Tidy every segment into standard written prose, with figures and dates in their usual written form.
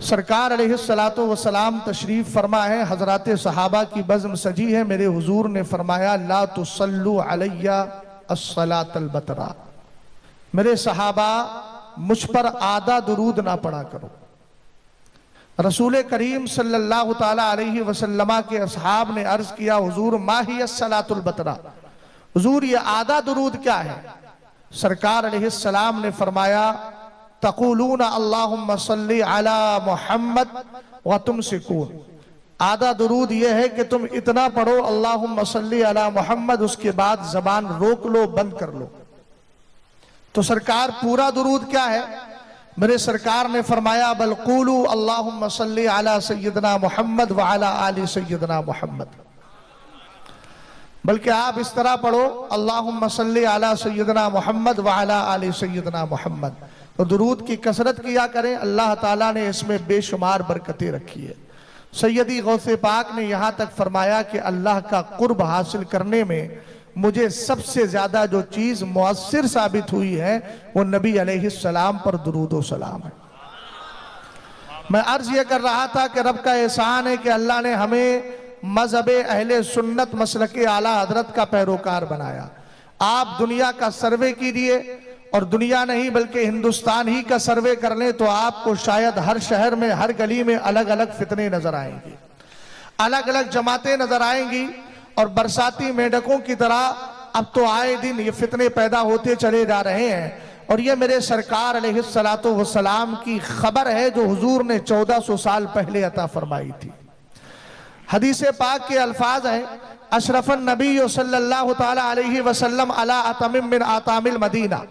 सरकार अलैहिस्सलातु वस्सलाम तशरीफ फरमा है, हजरात सहाबा की बज़्म सजी है। मेरे हुजूर ने फरमाया ला तुसल्लु अलैया अस्सलातल बतरा, मेरे सहाबा मुझ पर आधा दुरूद ना पढ़ा करो। रसूल करीम सल्लल्लाहु ताला अलैहि वसल्लमा के असहाब ने अर्ज किया हुजूर मा हिय अस्सलातुल बतरा, हुजूर ये आधा दुरूद क्या है? सरकार अलैहिस्सलाम ने फरमाया तक़ूलून अल्लाहुम्मा सल्ली अला मुहम्मद व तुमसिकून, आधा दुरूद यह है कि तुम इतना पढ़ो अल्लाहुम्मा सल्ली अला मुहम्मद, उसके बाद जबान रोक लो, बंद कर लो। तो सरकार पूरा दुरूद क्या है? मेरे सरकार ने फरमाया बल क़ूलू अल्लाहुम्मा सल्ली अला सय्यदना मुहम्मद व अला आलि सय्यदना मुहम्मद, बल्कि आप इस तरह पढ़ो अल्लाहुम्मा सल्ली अला सय्यदना मुहम्मद व अला आलि सय्यदना मुहम्मद। तो दुरूद की कसरत किया करें, अल्लाह ताला ने इसमें बेशुमार बरकतें रखी है। सैयदी गौसे पाक ने यहाँ तक फरमाया कि अल्लाह का कुर्ब हासिल करने में मुझे सबसे ज्यादा जो चीज मुअस्सिर साबित हुई है वो नबी अलैहिस्सलाम पर दुरूद व सलाम है। मैं अर्ज ये कर रहा था कि रब का एहसान है कि अल्लाह ने हमें मजहब अहले सुन्नत मसलके आला हजरत का पैरोकार बनाया। आप दुनिया का सर्वे कीजिए, और दुनिया नहीं बल्कि हिंदुस्तान ही का सर्वे कर लें तो आपको शायद हर शहर में हर गली में अलग अलग फितने नजर आएंगी, अलग अलग जमातें नजर आएंगी। और बरसाती मेंढकों की तरह अब तो आए दिन ये फितने पैदा होते चले जा रहे हैं। और ये मेरे सरकार अलैहिस्सलातु वस्सलाम की खबर है जो हुजूर ने 1400 साल पहले अता फरमाई थी। हदीस पाक के अल्फाज हैं अशरफन नबी सल्लल्लाहु ताला अलैहि वसल्लम अला अतमिम मिन आतामिल मदीना,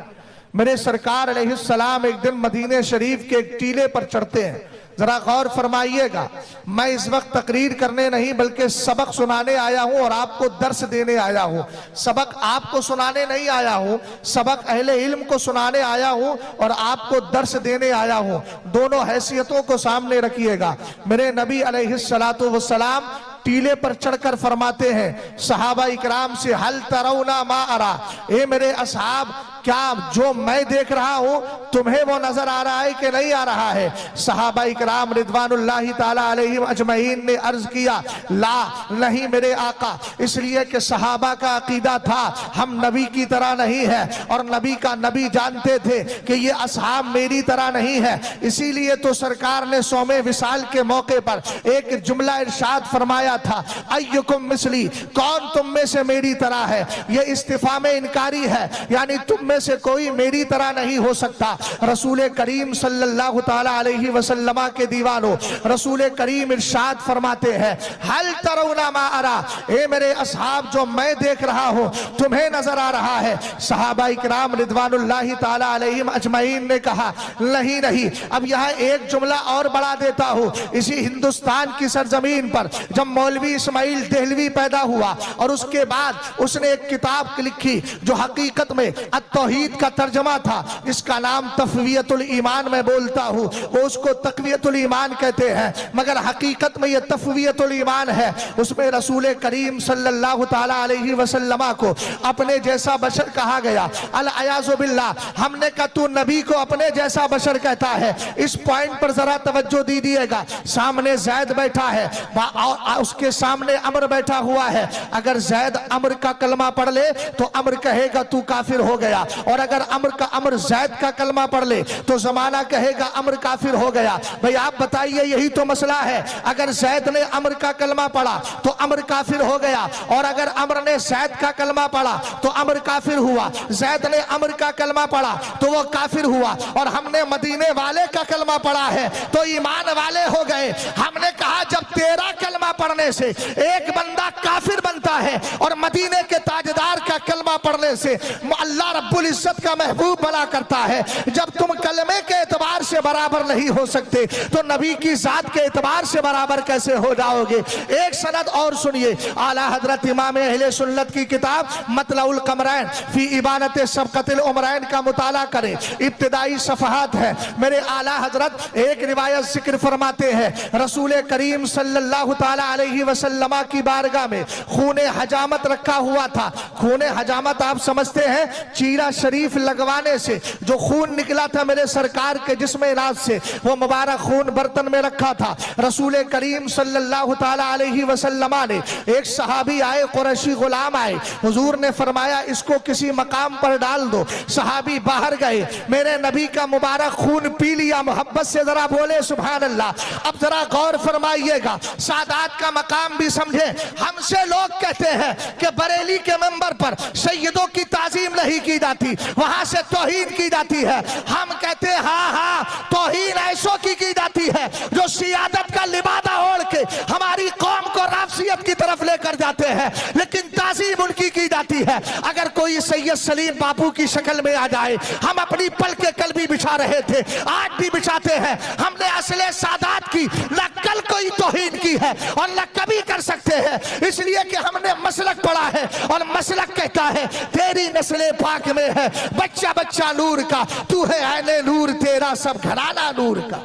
मेरे सरकार अलैहिस्सलाम एक दिन मदीने शरीफ के एक टीले पर चढ़ते हैं। जरा गौर फरमाइएगा, मैं इस वक्त तकरीर करने नहीं बल्कि सबक सुनाने आया हूं और आपको दर्स देने आया हूं। सबक आपको सुनाने नहीं आया हूं, सबक अहले इल्म को सुनाने आया हूं और आपको दर्स देने आया हूं। दोनों हैसियतों को सामने रखिएगा। मेरे नबी अलैहिस्सलातु वस्सलाम टीले पर चढ़कर फरमाते हैं सहाबा इकराम से हल तरौना मा अरा, ए मेरे असहाब क्या जो मैं देख रहा हूं तुम्हें वो नजर आ रहा है कि नहीं आ रहा है? सहाबा इकराम रिदवानुल्लाहि ताला अलैहिम अजमईन ने अर्ज किया ला, नहीं मेरे आका, इसलिए कि सहाबा का अकीदा था हम नबी की तरह नहीं है और नबी का नबी जानते थे कि ये असहाब मेरी तरह नहीं है। इसीलिए तो सरकार ने सौमे विसाल के मौके पर एक जुमला इरशाद फरमाया था अय्युकुम मिसली, कौन तुम में से मेरी तरह है? ये इस्तिफाम इनकारी है, यानी तुम में से कोई मेरी तरह नहीं हो सकता। रसूल करीम सल्लल्लाहु ताला अलैहि वसल्लम के दीवानों, रसूल करीम इरशाद फरमाते हैं हल तरौना मा अरा, ए मेरे असहाब जो मैं देख रहा हूं तुम्हें नजर आ रहा है? सहाबा इकराम रिदवानुल्लाहि ताला अलैहिम अजमईन ने कहा नहीं नहीं, अब यहां एक जुमला और बढ़ा देता हूं। इसी हिंदुस्तान की सरजमीन पर जब मौलवी इस्माइल देहलवी पैदा हुआ और उसके बाद उसने एक किताब लिखी जो हकीकत में तौहीद का तर्जमा था, इसका नाम तफवियतुल ईमान मैं बोलता हूं, वो उसको तकवियतुल ईमान कहते हैं मगर हकीकत में ये तफवियतुल ईमान है। उसमें रसूल करीम सल्लल्लाहु ताला अलैहि वसल्लम को अपने जैसा बशर कहा गया। अल अयाज़ु बिल्लाह, हमने कहा तू नबी को अपने जैसा बशर कहता है। इस पॉइंट पर जरा तवज्जो दीजिएगा। सामने जैद बैठा है और उसके सामने अमर बैठा हुआ है। अगर जैद अमर का कलमा पढ़ ले तो अमर कहेगा तू काफिर हो गया, और अगर अमर जैद का कलमा पढ़ ले तो जमाना कहेगा अमर काफिर हो गया। भाई आप बताइए, यही तो मसला है। अगर जैद ने अमर का कलमा पढ़ा तो अमर काफिर हो गया, और अगर अमर ने जैद का कलमा पढ़ा तो अमर काफिर हुआ। जैद ने अमर का कलमा पढ़ा तो वो काफिर हुआ, और हमने मदीने वाले का कलमा पढ़ा है तो ईमान वाले हो गए। हमने कहा जब तेरा कलमा पढ़ने से एक बंदा काफिर बनता है और मदीने के ताजदार का कलमा पढ़ने से अल्लाह रब्बुल इज्जत का महबूब बना करता है, जब तुम कलमे के एतबार से बराबर नहीं हो सकते तो नबी की जात के एतबार से बराबर कैसे हो जाओगे? एक सनद और सुनिए, आला हजरत इमाम अहले सुन्नत की किताब मतलउल कमरैन फी इबानत सबकतिल उमरैन का मुताला करें, इब्तिदाई सफहात है। मेरे आला हजरत एक रिवायत जिक्र फरमाते हैं रसूल करीम सल्लल्लाहु ताला अलैहि वसल्लम की बारगाह में खूने हजामत रखा हुआ था। खूने हजामत आप समझते हैं, चीरा तकिया शरीफ लगवाने से जो खून निकला था मेरे सरकार के जिस्म राज से, वो मुबारक खून बर्तन में रखा था। रसूल करीम सल्लल्लाहु ताला अलैहि वसल्लम ने, एक सहाबी आए, कुरैशी गुलाम आए, हुजूर ने फरमाया इसको किसी मकाम पर डाल दो। सहाबी बाहर गए, मेरे नबी का मुबारक खून पी लिया। मोहब्बत से जरा बोले सुभान अल्लाह। अब जरा गौर फरमाइएगा, सादात का मकाम भी समझे। हमसे लोग कहते हैं कि बरेली के मंबर पर सैयदों की ताजीम नहीं की जाती, वहां से तौहीन की जाती है। हम कहते हैं हाँ हाँ, तौहीन ऐसों की जाती है जो सियादत का लिबादा ओढ़ के हमारी कौम को राफसियत की तरफ लेकर जाते हैं, लेकिन ताजीम उनकी की जाती है। अगर कोई सैयद सलीम बापू की शक्ल में आ जाए, हम अपनी पल के कल भी बिछा रहे थे, आज भी बिछाते हैं। हमने असले सादात की न कल कोई तौहीन की है और न कभी कर सकते हैं, इसलिए कि हमने मसलक पढ़ा है और मसलक कहता है तेरी नस्ले पाक में है, बच्चा बच्चा नूर का, तू है ऐने नूर, तेरा सब घराना नूर का।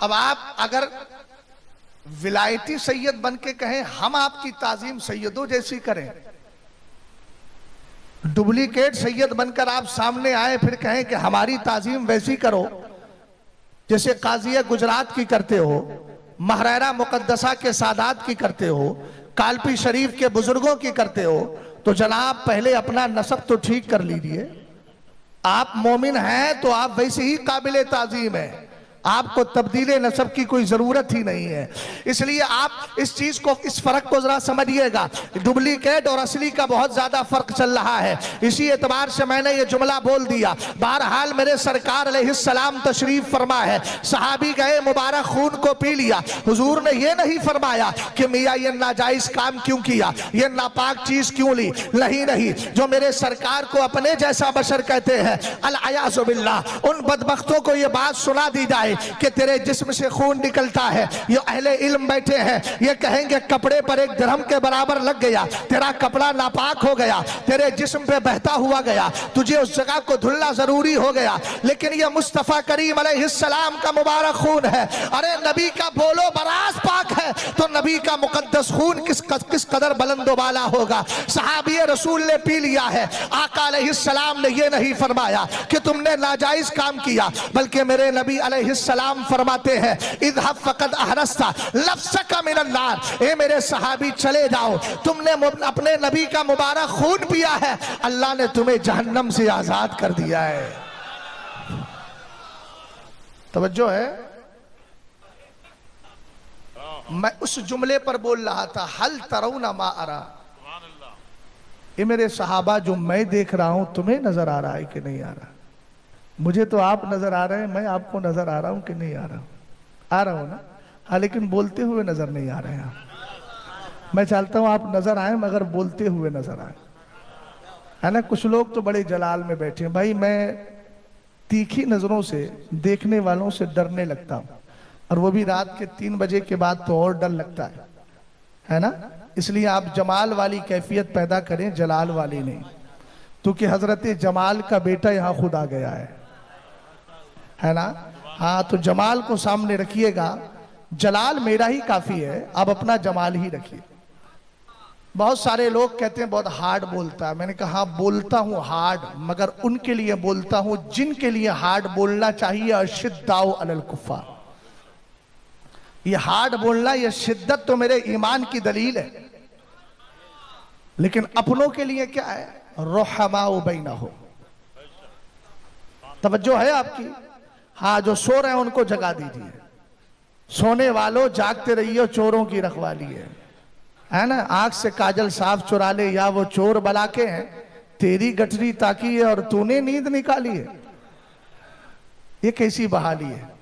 अब आप अगर विलायती सैयद बन के कहें हम आपकी ताजीम सैयदों जैसी करें, डुप्लीकेट सैयद बनकर आप सामने आए फिर कहें कि हमारी ताजीम वैसी करो जैसे काजिया गुजरात की करते हो, महरारा मुकद्दसा के सादात की करते हो, कालपी शरीफ के बुजुर्गों की करते हो, तो जनाब पहले अपना नसब तो ठीक कर लीजिए। आप मोमिन हैं तो आप वैसे ही काबिल ताजीम हैं, आपको तब्दीले नसब की कोई जरूरत ही नहीं है। इसलिए आप इस चीज को, इस फर्क को जरा समझिएगा। डुप्लीकेट और असली का बहुत ज्यादा फर्क चल रहा है, इसी एतबार से मैंने ये जुमला बोल दिया। बहरहाल मेरे सरकार अलैहिस्सलाम तशरीफ फरमा है, सहाबी गए, मुबारक खून को पी लिया। हुजूर ने ये नहीं फरमाया कि मियाँ ये नाजायज काम क्यों किया, ये नापाक चीज क्यों ली, नहीं नहीं। जो मेरे सरकार को अपने जैसा बशर कहते हैं, अल-अयाज़ु बिल्लाह, उन बदबख्तों को ये बात सुना दी जाए कि तेरे जिस्म से खून निकलता है, ये अहले इल्म बैठे हैं, ये कहेंगे कपड़े पर एक दिरहम के बराबर लग गया, तेरा कपड़ा नापाक हो गया, तेरे जिस्म पे बहता हुआ गया, तुझे उस जगह को धुलना जरूरी हो गया, लेकिन ये मुस्तफा करीम अलैहिस्सलाम का मुबारक खून है। अरे नबी का बोलो बरास पाक है तो नबी का मुकद्दस खून किस कदर बुलंद वाला होगा। सहाबी रसूल ने पी लिया है, आका अलैहिस्सलाम ने ये नहीं फरमाया कि तुमने नाजायज काम किया, बल्कि मेरे नबी अलैहिस्सलाम फरमाते हैं इज़हब फ़क़द अहरस्ता लफ्ज़का मिनन नार, ए मेरे सहाबी चले जाओ, तुमने अपने नबी का मुबारक खून पिया है, अल्लाह ने तुम्हें जहन्नम से आजाद कर दिया है। तवज्जो है, मैं उस जुमले पर बोल रहा था, हल तरौना मा अरा, ये मेरे सहाबा जो मैं देख रहा हूं तुम्हें नजर आ रहा है कि नहीं आ रहा? मुझे तो आप नजर आ रहे हैं, मैं आपको नजर आ रहा हूं कि नहीं आ रहा? आ रहा हूं ना? हाँ, लेकिन बोलते हुए नजर नहीं आ रहे हैं आप। मैं चाहता हूं आप नजर आए मगर बोलते हुए नजर आए, है ना? कुछ लोग तो बड़े जलाल में बैठे हैं। भाई मैं तीखी नजरों से देखने वालों से डरने लगता हूं, और वो भी रात के 3 बजे के बाद तो और डर लगता है ना? इसलिए आप जमाल वाली कैफियत पैदा करें, जलाल वाली नहीं, क्योंकि हजरत जमाल का बेटा यहाँ खुद आ गया है ना? हाँ, तो जमाल को सामने रखिएगा, जलाल मेरा ही काफी है, अब अपना जमाल ही रखिए। बहुत सारे लोग कहते हैं बहुत हार्ड बोलता है, मैंने कहा बोलता हूँ हार्ड, मगर उनके लिए बोलता हूँ जिनके लिए हार्ड बोलना चाहिए। अशिद्दाउ अलल कुफ्फार, ये हार्ड बोलना, ये शिद्दत तो मेरे ईमान की दलील है, लेकिन अपनों के लिए क्या है? रुहमाउ बैनहुम, तवज्जो है आपकी? हाँ, जो सो रहे हैं उनको जगा दीजिए, सोने वालों जागते रहिए, चोरों की रखवाली है ना? आंख से काजल साफ चुरा ले, या वो चोर बला के हैं, तेरी गठरी ताकी है और तूने नींद निकाली है। ये कैसी बहाली है?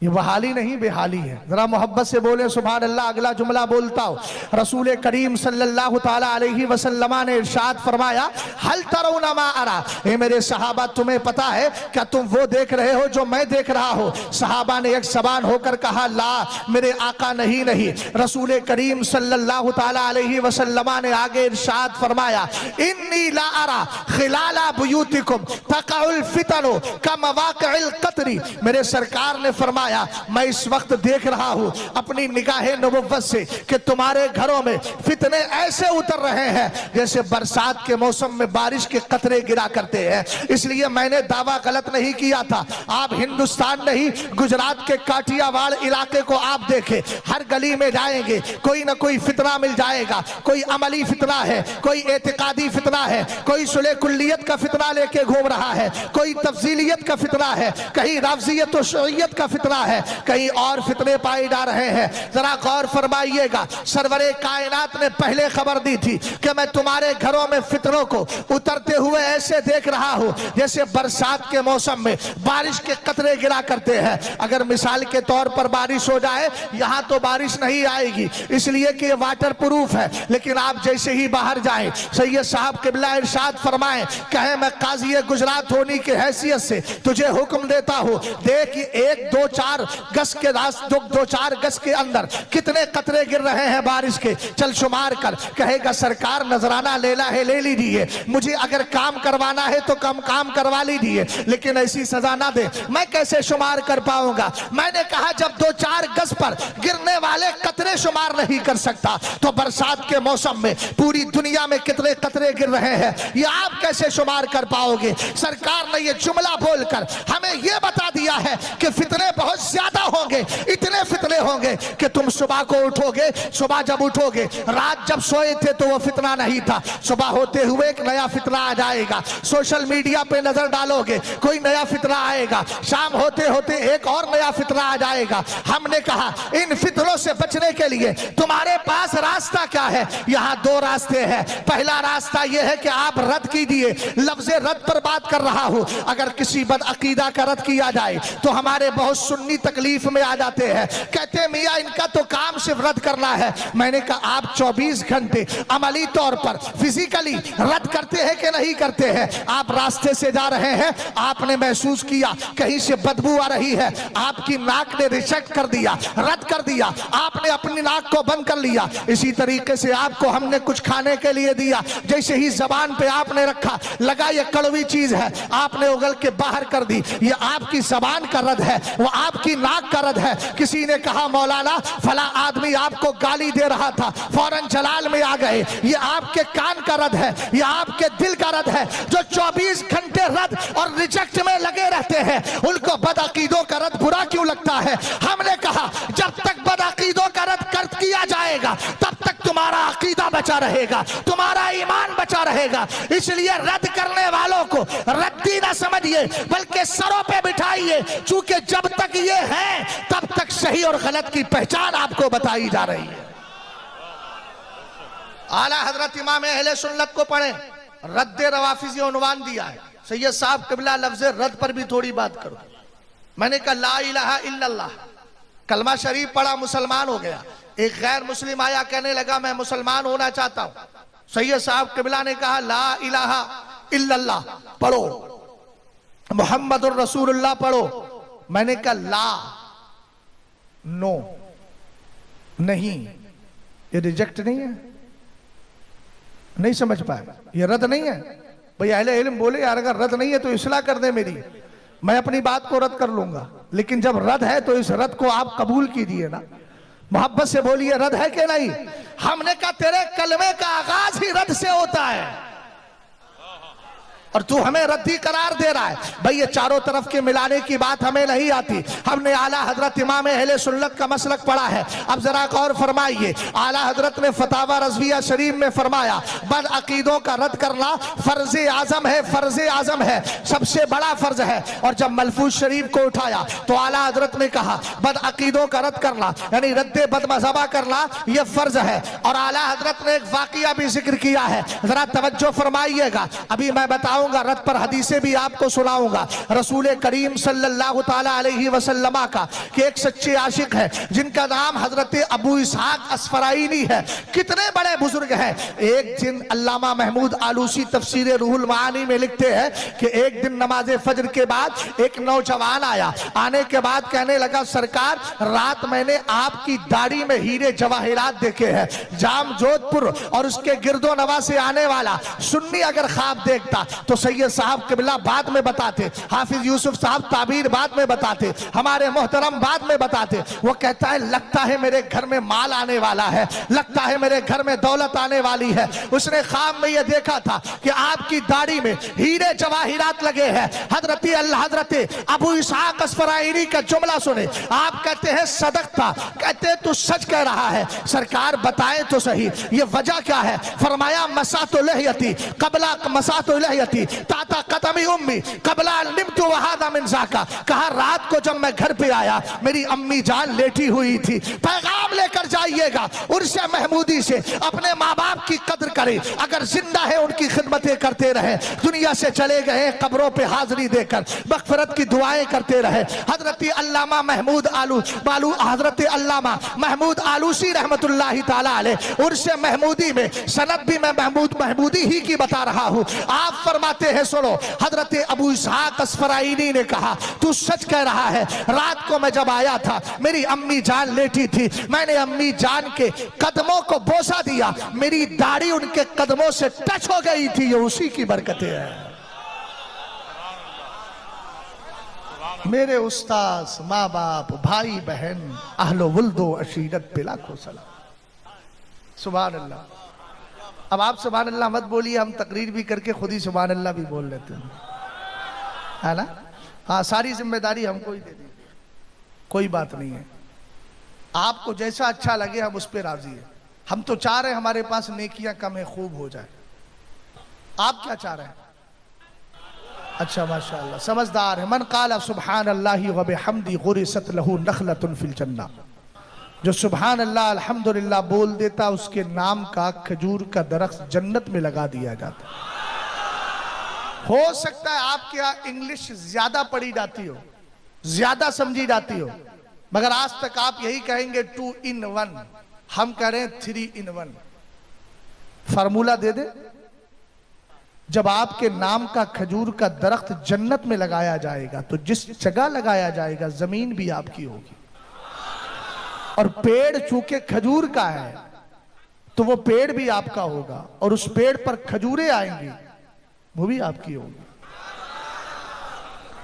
ये बहाली नहीं, बेहाली है। जरा मोहब्बत से बोले सुभान अल्लाह। अगला जुमला बोलता हूं, रसूल करीम सल्लल्लाहु ताला अलैहि वसल्लम ने इरशाद फरमाया, हल तरौना मा अरा, ए मेरे सहाबा तुम्हें पता है क्या तुम वो देख रहे हो जो मैं देख रहा हूं? सहाबा ने एक सवाल होकर कहा, ला मेरे आका, नहीं नहीं। रसूल करीम सल्लल्लाहु ताला अलैहि वसल्लम ने आगे इरशाद फरमाया, इन्नी ला अरा खिलाला बुयूतिकुम तक़उल फितनु का मवाक़िल क़तरी, मेरे सरकार ने फरमाया फरमाया मैं इस वक्त देख रहा हूं अपनी निगाहे नबुव्वत से कि तुम्हारे घरों में फितने ऐसे उतर रहे हैं जैसे बरसात के मौसम में बारिश के कतरे गिरा करते हैं। इसलिए मैंने दावा गलत नहीं किया था। आप हिंदुस्तान नहीं गुजरात के काठियावाड़ इलाके को आप देखें, हर गली में जाएंगे कोई ना कोई फितना मिल जाएगा। कोई अमली फितना है, कोई एतिकादी फितना है, कोई सुलह कुल्लियत का फितना लेके घूम रहा है, कोई तफसीलियत का फितना है, कहीं राफजियत और शरीयत का फितना है, कहीं और फितने पाए जा रहे हैं। जरा गौर फरमाइएगा, सरवरे कायनात ने पहले खबर दी थी कि मैं तुम्हारे घरों में फितनों को उतरते हुए ऐसे देख रहा हूं जैसे बरसात के मौसम में बारिश के कतरे गिरा करते हैं। अगर मिसाल के तौर पर बारिश हो जाए, यहां तो बारिश नहीं आएगी इसलिए कि ये वाटर प्रूफ है, लेकिन आप जैसे ही बाहर जाएं, सैयद साहब किबला इरशाद फरमाएं, कहे मैं काजी गुजरात होने की हैसियत से तुझे हुक्म देता हूं, देख 1 2 4 गज के रास्ते 2 4 गज के अंदर कितने कतरे गिर रहे हैं बारिश के, चल शुमार कर। कहेगा सरकार नजराना लेना है ले लीजिए, मुझे अगर काम करवाना है तो कम काम करवा लीजिए, लेकिन ऐसी सजा ना दे, मैं कैसे शुमार कर पाऊंगा। मैंने कहा जब 2 4 गज पर गिरने वाले कतरे शुमार नहीं कर सकता तो बरसात के मौसम में पूरी दुनिया में कितने कतरे गिर रहे हैं ये आप कैसे शुमार कर पाओगे। सरकार ने ये जुमला बोलकर हमें ये बता दिया है कि फितने बहुत ज्यादा होंगे, इतने फितने होंगे कि तुम सुबह को उठोगे, सुबह जब उठोगे, रात जब सोए थे तो वो फितना नहीं था, सुबह होते हुए एक नया फितना आ जाएगा, सोशल मीडिया पे नजर डालोगे कोई नया फितना आएगा, शाम होते होते एक और नया फितना आ जाएगा। हमने कहा इन फितनों से बचने के लिए तुम्हारे पास रास्ता क्या है। यहाँ 2 रास्ते हैं। पहला रास्ता यह है कि आप रद्द कीजिए, लफ्ज़ रद्द पर बात कर रहा हूं। अगर किसी बदअकीदा का रद्द किया जाए तो हमारे बहुत सुन्नी तकलीफ में आ जाते हैं, कहते हैं मियाँ इनका तो काम सिर्फ रद्द करना है। मैंने कहा आप 24 घंटे अमली तौर पर फिजिकली रद्द करते हैं कि नहीं करते हैं। आप रास्ते से जा रहे हैं, आपने महसूस किया कहीं से बदबू आ रही है, आपकी नाक ने रिजेक्ट कर दिया, रद्द कर दिया, आपने अपनी नाक को बंद कर लिया। इसी तरीके से आपको हमने कुछ खाने के लिए दिया, जैसे ही जबान पे आपने रखा लगा ये कड़वी चीज है, आपने उगल के बाहर कर दी, ये आपकी जबान का रद्द है, वो आपकी नाक का रद्द है। किसी ने कहा मौलाना फला आदमी आपको गाली दे रहा था, फौरन जलाल में आ गए, ये आपके कान का रद्द है, ये आपके दिल का रद्द है। जो 24 घंटे रद्द और रिजेक्ट में लगे रहते हैं उनको बदअकीदों का रद्द बुरा क्यों लगता है। हमने कहा जब तक बदअकीदों का रद्द कर किया जाएगा तब तक तुम्हारा अकीदा बचा रहेगा, तुम्हारा ईमान बचा रहेगा। इसलिए रद्द करने वालों को रद्दी ना समझिए बल्कि सरों पे बिठाइए, चूंकि जब तक ये है तब तक सही और गलत की पहचान आपको बताई जा रही है। आला हजरत इमाम अहले सुन्नत को पढ़े, रद्द रवाफिज़ी उन्वान दिया है। सैयद साहब किबला लफ्ज़ रद्द पर भी थोड़ी बात करो। मैंने कहा ला इलाहा इल्लल्लाह, कलमा शरीफ पढ़ा मुसलमान हो गया। एक गैर मुस्लिम आया कहने लगा मैं मुसलमान होना चाहता हूं। सैयद साहब किबला ने कहा ला इलाहा इल्लल्लाह पढ़ो, मुहम्मदुर रसूलुल्लाह पढ़ो। मैंने कहा ला नो नहीं, ये रिजेक्ट नहीं है, नहीं समझ पाए, ये रद्द नहीं है। भाई अहले इल्म बोले यार अगर रद्द नहीं है तो इस्लाह कर दे मेरी, मैं अपनी बात को रद्द कर लूंगा, लेकिन जब रद्द है तो इस रद्द को आप कबूल कीजिए ना, मोहब्बत से बोलिए रद्द है कि नहीं। हमने कहा तेरे कलमे का आगाज ही रद्द से होता है और तू हमें रद्दी करार दे रहा है। भाई ये चारों तरफ के मिलाने की बात हमें नहीं आती। हमने आला हजरत इमाम अहले सुन्नत का मसलक पढ़ा है। अब जरा गौर फरमाइए, आला हजरत ने फतावा रज़विया शरीफ में फरमाया बद अकीदों का रद्द करना फर्ज आजम है, फर्ज आजम है, सबसे बड़ा फर्ज है। और जब मलफूज शरीफ को उठाया तो आला हजरत ने कहा बद अकीदों का रद्द करना यानी रद्द बदमज़हबा करना यह फर्ज है। और आला हजरत ने एक वाकया भी जिक्र किया है, जरा तवज्जो फरमाइएगा। अभी मैं बताऊं रद्द पर हदीसें भी आपको सुनाऊंगा। रसूल करीम सल्लल्लाहु ताला अलैहि वसल्लम का कि एक सच्चे आशिक है जिनका नाम हजरत अबू इसहाक अस्फराइनी है। कितने बड़े बुजुर्ग हैं। एक दिन अल्लामा महमूद आलूसी तफसीर रूहुल मानी में लिखते हैं कि एक दिन नमाज फजर के बाद एक नौजवान आया, आने के बाद कहने लगा सरकार रात मैंने आपकी दाढ़ी में हीरे जवाहिरात देखे हैं। जाम जोधपुर और उसके गिरदो नवा से आने वाला सुन्नी अगर ख्वाब देखता तो तो सैयद साहब किबला बाद में बताते, हाफिज यूसुफ साहब ताबीर बाद में बताते, हमारे मोहतरम बाद में बताते। वो कहता है लगता है मेरे घर में माल आने वाला है, लगता है मेरे घर में दौलत आने वाली है। उसने ख्वाब में ये देखा था कि आपकी दाढ़ी में हीरे जवाहिरात लगे हैं। हजरत अबू इसहाक अस्फराइनी का जुमला सुने, आप कहते हैं सदकता, कहते हैं तू सच कह रहा है। सरकार बताए तो सही ये वजह क्या है। फरमाया मसातो लहयती कबला मसातो लहयती ताता कदमी उम्मी कबला निमतु वहादा मिन ज़ाका। कहा रात को जब मैं घर पे आया मेरी अम्मी जान लेटी हुई थी। पैगाम लेकर जाइएगा उर्से महमूदी से, अपने माँ बाप की कदर करें, अगर जिंदा है उनकी खिदमतें करते रहे, दुनिया से चले गए कब्रों पे हाजिरी देकर मग़फ़िरत की दुआएं करते रहे। हजरत अल्लामा महमूद हजरत अल्लामा महमूद आलूसी रहमतुल्लाहि ताला अलैह उर्से महमूदी में सनद भी मैं महमूदी ही की बता रहा हूँ। आप फरमाते हैं सुनो, हजरत अबू इसहाक अस्फराइनी ने कहा तू सच कह रहा है। रात को मैं जब आया था मेरी अम्मी जान लेटी थी, मैंने अम्मी जान के कदमों को बोसा दिया, मेरी दाढ़ी उनके कदमों से टच हो गई थी। ये उसी की बरकतें हैं। मेरे उस्ताद माँ बाप भाई बहन अहलो वुल्दो अशीरत पे लाखों सलाम। सुभान अल्लाह। अब आप सुभान अल्लाह मत बोलिए, हम तकरीर भी करके खुद ही सुभान अल्लाह भी बोल लेते हैं, है ना। हाँ, सारी जिम्मेदारी हमको ही दे दी, कोई बात नहीं है। आपको जैसा अच्छा लगे हम उस पर राजी है। हम तो चाह रहे हैं हमारे पास नेकियां कम है, खूब हो जाए। आप क्या चाह रहे हैं? अच्छा माशाअल्लाह, समझदार है। मन काला सुबहान अल्लाहि व बिहम्दी गुरिसत लहू नखलतुन फिल जन्नह। जो सुबहान अल्लाह अल्हम्दुलिल्लाह बोल देता उसके नाम का खजूर का दरख्त जन्नत में लगा दिया जाता। हो सकता है आपके यहाँ इंग्लिश ज्यादा पढ़ी जाती हो, ज्यादा समझी जाती हो, मगर आज तक आप यही कहेंगे 2 in 1, हम कह रहे हैं 3 in 1। फार्मूला दे दे, जब आपके नाम का खजूर का दरख्त जन्नत में लगाया जाएगा तो जिस जगह लगाया जाएगा जमीन भी आपकी होगी। और पेड़ चूंकि खजूर का है तो वो पेड़ भी आपका होगा, और उस पेड़ पर खजूरें आएंगी वो भी आपकी होगी।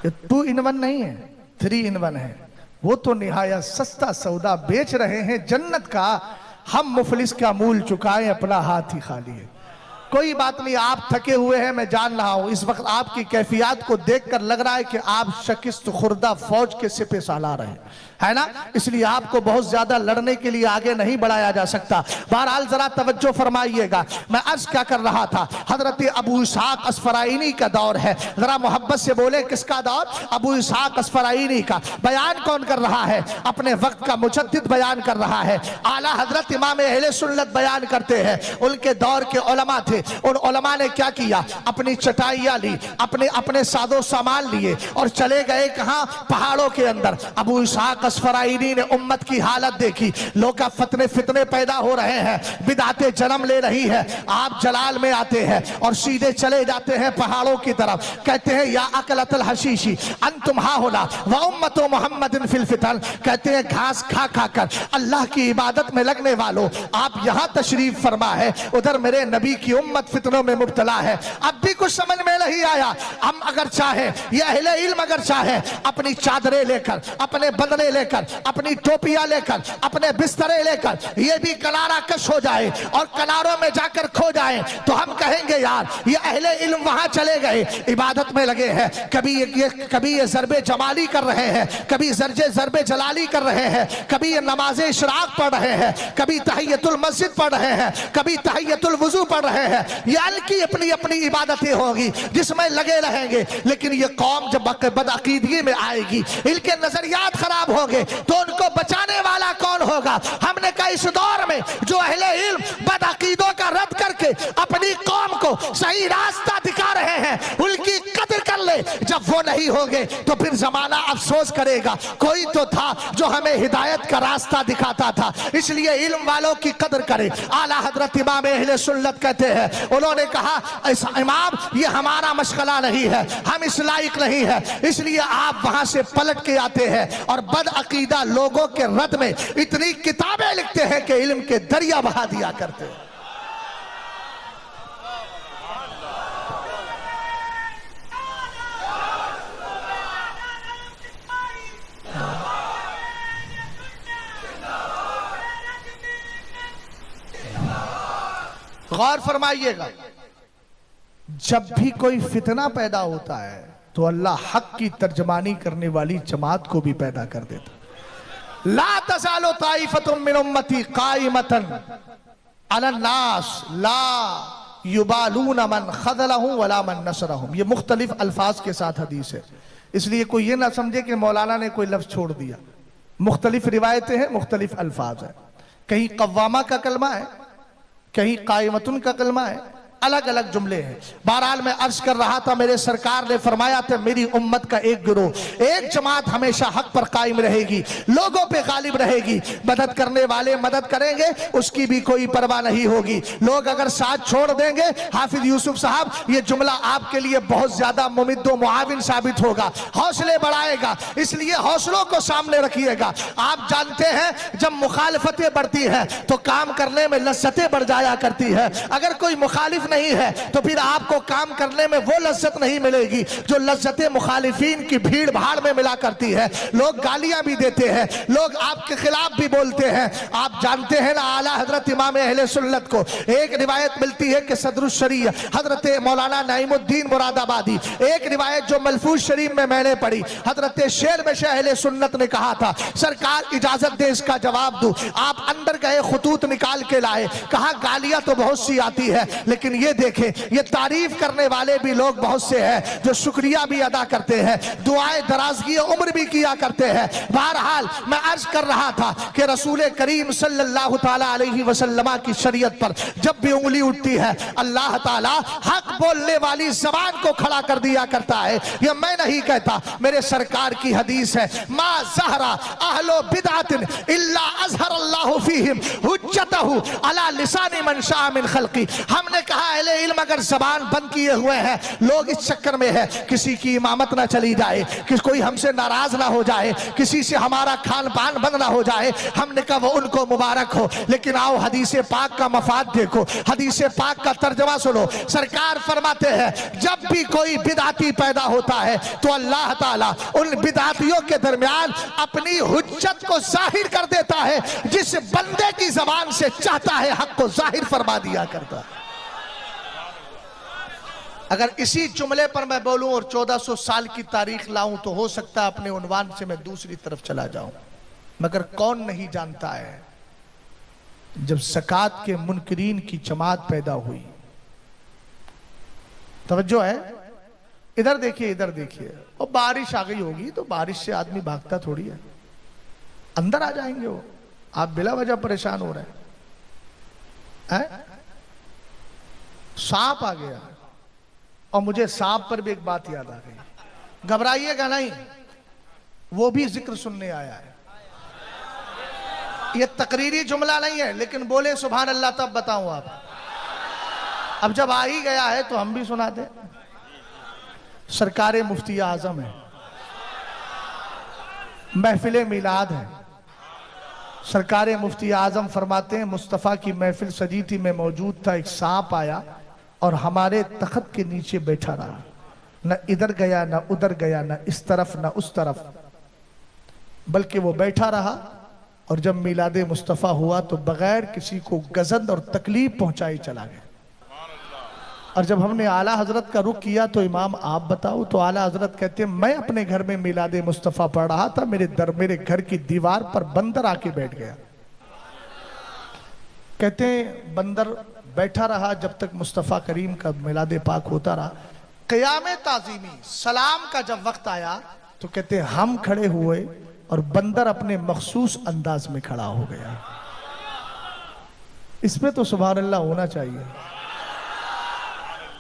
ये 2 in 1 नहीं है, 3 in 1 है। वो तो निहायत सस्ता सौदा बेच रहे हैं जन्नत का, हम मुफलिस का मूल चुकाएं अपना हाथ ही खाली है। कोई बात नहीं, आप थके हुए हैं मैं जान रहा हूं। इस वक्त आपकी कैफियत को देखकर लग रहा है कि आप शकिस्त खुर्दा फौज के सिपे सालार हैं, है ना। इसलिए आपको बहुत ज्यादा लड़ने के लिए आगे नहीं बढ़ाया जा सकता। बहरहाल जरा तवज्जो फरमाइएगा, मैं अर्ज क्या कर रहा था। हजरत अबू इसहाक अस्फराइनी का दौर है, जरा मोहब्बत से बोले किसका दौर? अबू इसहाक अस्फराइनी का। बयान कौन कर रहा है? अपने वक्त का मुजद्दिद बयान कर रहा है। आला हजरत इमाम अहले सुन्नत बयान करते हैं। उनके दौर के उलमा थे, उन उलमा ने क्या किया, अपनी चटाइयां ली, अपने अपने सादो सामान लिए और चले गए कहां? पहाड़ों के अंदर। अबू इसहाक अस्फराइनी ने उम्मत की हालत देखी, लोग का फितने पैदा हो रहे हैं, बिदातें जन्म ले रही है। आप जलाल में आते हैं और सीधे चले जाते हैं पहाड़ों की तरफ। कहते हैं या अकलतल हशीशी अंतुम हाहुना व उम्मतु मुहम्मदिन फिल फितन। कहते हैं घास खा खा कर अल्लाह की इबादत में लगने वालों, आप यहां तशरीफ फरमा है, उधर मेरे नबी की उम्मत फितनों में मुब्तला है। अब भी कुछ समझ में नहीं आया। हम अगर चाहे, ये अहले इल्म अगर चाहे, अपनी चादरें लेकर, अपने बदले लेकर, अपनी टोपियां लेकर, अपने बिस्तरे लेकर ये भी किनारा कश हो जाए और किनारों में जाकर खो जाए, तो हम कहेंगे यार ये अहले इल्म वहां चले गए, इबादत में लगे हैं। कभी ये ज़रबे जमाली कर रहे हैं, कभी ज़रबे जलाली कर रहे हैं, कभी ये नमाज़े इशराक पढ़ रहे हैं, कभी तहियतुल मस्जिद पढ़ रहे हैं, कभी तहियतुल वुज़ू पढ़ रहे हैं। ये अल्की अपनी अपनी इबादतें होगी जिसमें लगे रहेंगे। लेकिन ये कौम जब बदअकीदगी में आएगी, इनके नजरियात खराब होंगे, तो उनको बचाने वाला कौन होगा? हमने कहा इस दौर में जो अहले इल्म बदअकीदों का रद्द करके अपनी कौम को सही रास्ता दिखा रहे हैं, उनकी कदर कर ले। जब वो नहीं होंगे तो फिर जमाना अफसोस करेगा, कोई तो था जो हमें हिदायत का रास्ता दिखाता था। इसलिए इल्म वालों की कदर करें। आला हजरत इमाम अहले सुन्नत कहते हैं, उन्होंने कहा इमाम ये हमारा मशगला नहीं है, हम इस लायक नहीं है, इसलिए आप वहां से पलट के आते हैं और बदअकीदा लोगों के रद में इतनी किताबें लिखते हैं कि इल्म के दरिया बहा दिया करते हैं। गौर फरमाइएगा, जब भी कोई फितना पैदा होता है तो अल्लाह हक की तर्जमानी करने वाली जमात को भी पैदा कर देता। ला तज़ालु ताइफतुम मिन उम्मती काइमतन अलन नास ला युबालून मन खज़लहुम वला मन नसरहुम। ये मुख्तलिफ अल्फाज के साथ हदीस है, इसलिए कोई ये ना समझे कि मौलाना ने कोई लफ्ज छोड़ दिया। मुख्तलिफ रिवायतें हैं, मुख्तलिफ अल्फाज है। कहीं कव्वामा का कलमा है, कहीं कायमतुन का कलमा है, अलग अलग जुमले हैं। बहरहाल मैं अर्ज कर रहा था, मेरे सरकार ने फरमाया था मेरी उम्मत का एक गिरोह, एक जमात हमेशा हक पर कायम रहेगी, लोगों पे गालिब रहेगी। मदद करने वाले मदद करेंगे, उसकी भी कोई परवाह नहीं होगी। लोग अगर साथ छोड़ देंगे, हाफिज यूसुफ साहब ये जुमला आपके लिए बहुत ज्यादा मुमिद्दो मुआविन साबित होगा, हौसले बढ़ाएगा। इसलिए हौसलों को सामने रखिएगा। आप जानते हैं जब मुखालफतें बढ़ती है तो काम करने में लज्जतें बढ़ जाया करती है। अगर कोई मुखालिफ नहीं है तो फिर आपको काम करने में वो लज्जत नहीं मिलेगी जो लज्जतें मुखालिफीन की भीड़ भाड़ में मिला करती है। लोग गालियां भी देते हैं, लोग आपके खिलाफ भी बोलते हैं। आप जानते हैं ना आला हजरत इमाम अहले सुन्नत को एक रिवायत मिलती है कि सदरुल शरीय हजरत मौलाना नईमुद्दीन मुरादाबादी, एक रिवायत जो मलफूज शरीफ में मैंने पढ़ी, हजरत शेर में अहले सुन्नत ने कहा था सरकार इजाजत दे इसका जवाब दूं। आप अंदर गए, खतूत निकाल के लाए, कहा गालियां तो बहुत सी आती है लेकिन ये देखें ये तारीफ करने वाले भी लोग बहुत से हैं जो शुक्रिया भी अदा करते हैं, दुआएं दराजगी उम्र भी किया करते हैं। बहरहाल मैं अर्ज कर रहा था कि रसूल करीम सल्लल्लाहु ताला अलैहि वसल्लम की शरीयत पर जब भी उंगली उठती है अल्लाह ताला हक बोलने वाली जबान को खड़ा कर दिया करता है। ये मैं नहीं कहता, मेरे सरकार की हदीस है, मा ज़हरा अहलो बिदअतिन इल्ला अज़हर अल्लाहु फीहिम हुज्जतहु अला लिसानी मन शाअ मिन खल्क़ी। हमने कहा अहले इल्म अगर जबान बंद किए हुए हैं, लोग इस चक्कर में है किसी की इमामत ना चली जाए, कि कोई हमसे नाराज ना हो जाए, किसी से हमारा खान पान बंद ना हो जाए। हमने कहा वो उनको मुबारक हो, लेकिन आओ हदीस पाक का मफाद देखो, हदीस पाक का तर्जमा सुनो। सरकार फरमाते हैं जब भी कोई बिदअती पैदा होता है तो अल्लाह ताला उन बिदअतियों के दरमियान अपनी हुज्जत को जाहिर कर देता है, जिस बंदे की जबान से चाहता है हक को जाहिर फरमा दिया करता है। अगर इसी जुमले पर मैं बोलूं और 1400 साल की तारीख लाऊं तो हो सकता है अपने उन्वान से मैं दूसरी तरफ चला जाऊं, मगर कौन नहीं जानता है जब ज़कात के मुनकरीन की जमात पैदा हुई। तवज्जो है, इधर देखिए, इधर देखिए। और बारिश आ गई होगी तो बारिश से आदमी भागता थोड़ी है, अंदर आ जाएंगे वो। आप बिला वजह परेशान हो रहे हैं। सांप आ गया, और मुझे सांप पर भी एक बात याद आ गई, घबराइएगा नहीं, वो भी जिक्र सुनने आया है। ये तकरीरी जुमला नहीं है, लेकिन बोले सुभान अल्लाह तब बताऊं आप। अब जब आ ही गया है तो हम भी सुनाते। सरकार मुफ्ती आजम है, महफिल मिलाद है। सरकार मुफ्ती आजम फरमाते हैं मुस्तफ़ा की महफिल सजी थी, मैं मौजूद था, एक सांप आया और हमारे तख्त के नीचे बैठा रहा, न इधर गया न उधर गया, न इस तरफ न उस तरफ, बल्कि वो बैठा रहा। और जब मिलाद मुस्तफ़ा हुआ तो बगैर किसी को गजन और तकलीफ पहुंचाई चला गया। और जब हमने आला हजरत का रुख किया तो इमाम आप बताओ, तो आला हजरत कहते हैं मैं अपने घर में मिलाद मुस्तफ़ा पढ़ रहा था, मेरे घर की दीवार पर बंदर आके बैठ गया। कहते हैं बंदर बैठा रहा जब तक मुस्तफ़ा करीम का मिलाद पाक होता रहा। क़याम ताज़ीमी सलाम का जब वक्त आया तो कहते हैं हम खड़े हुए और बंदर अपने मखसूस अंदाज में खड़ा हो गया। इसमें तो सुभान अल्लाह होना चाहिए।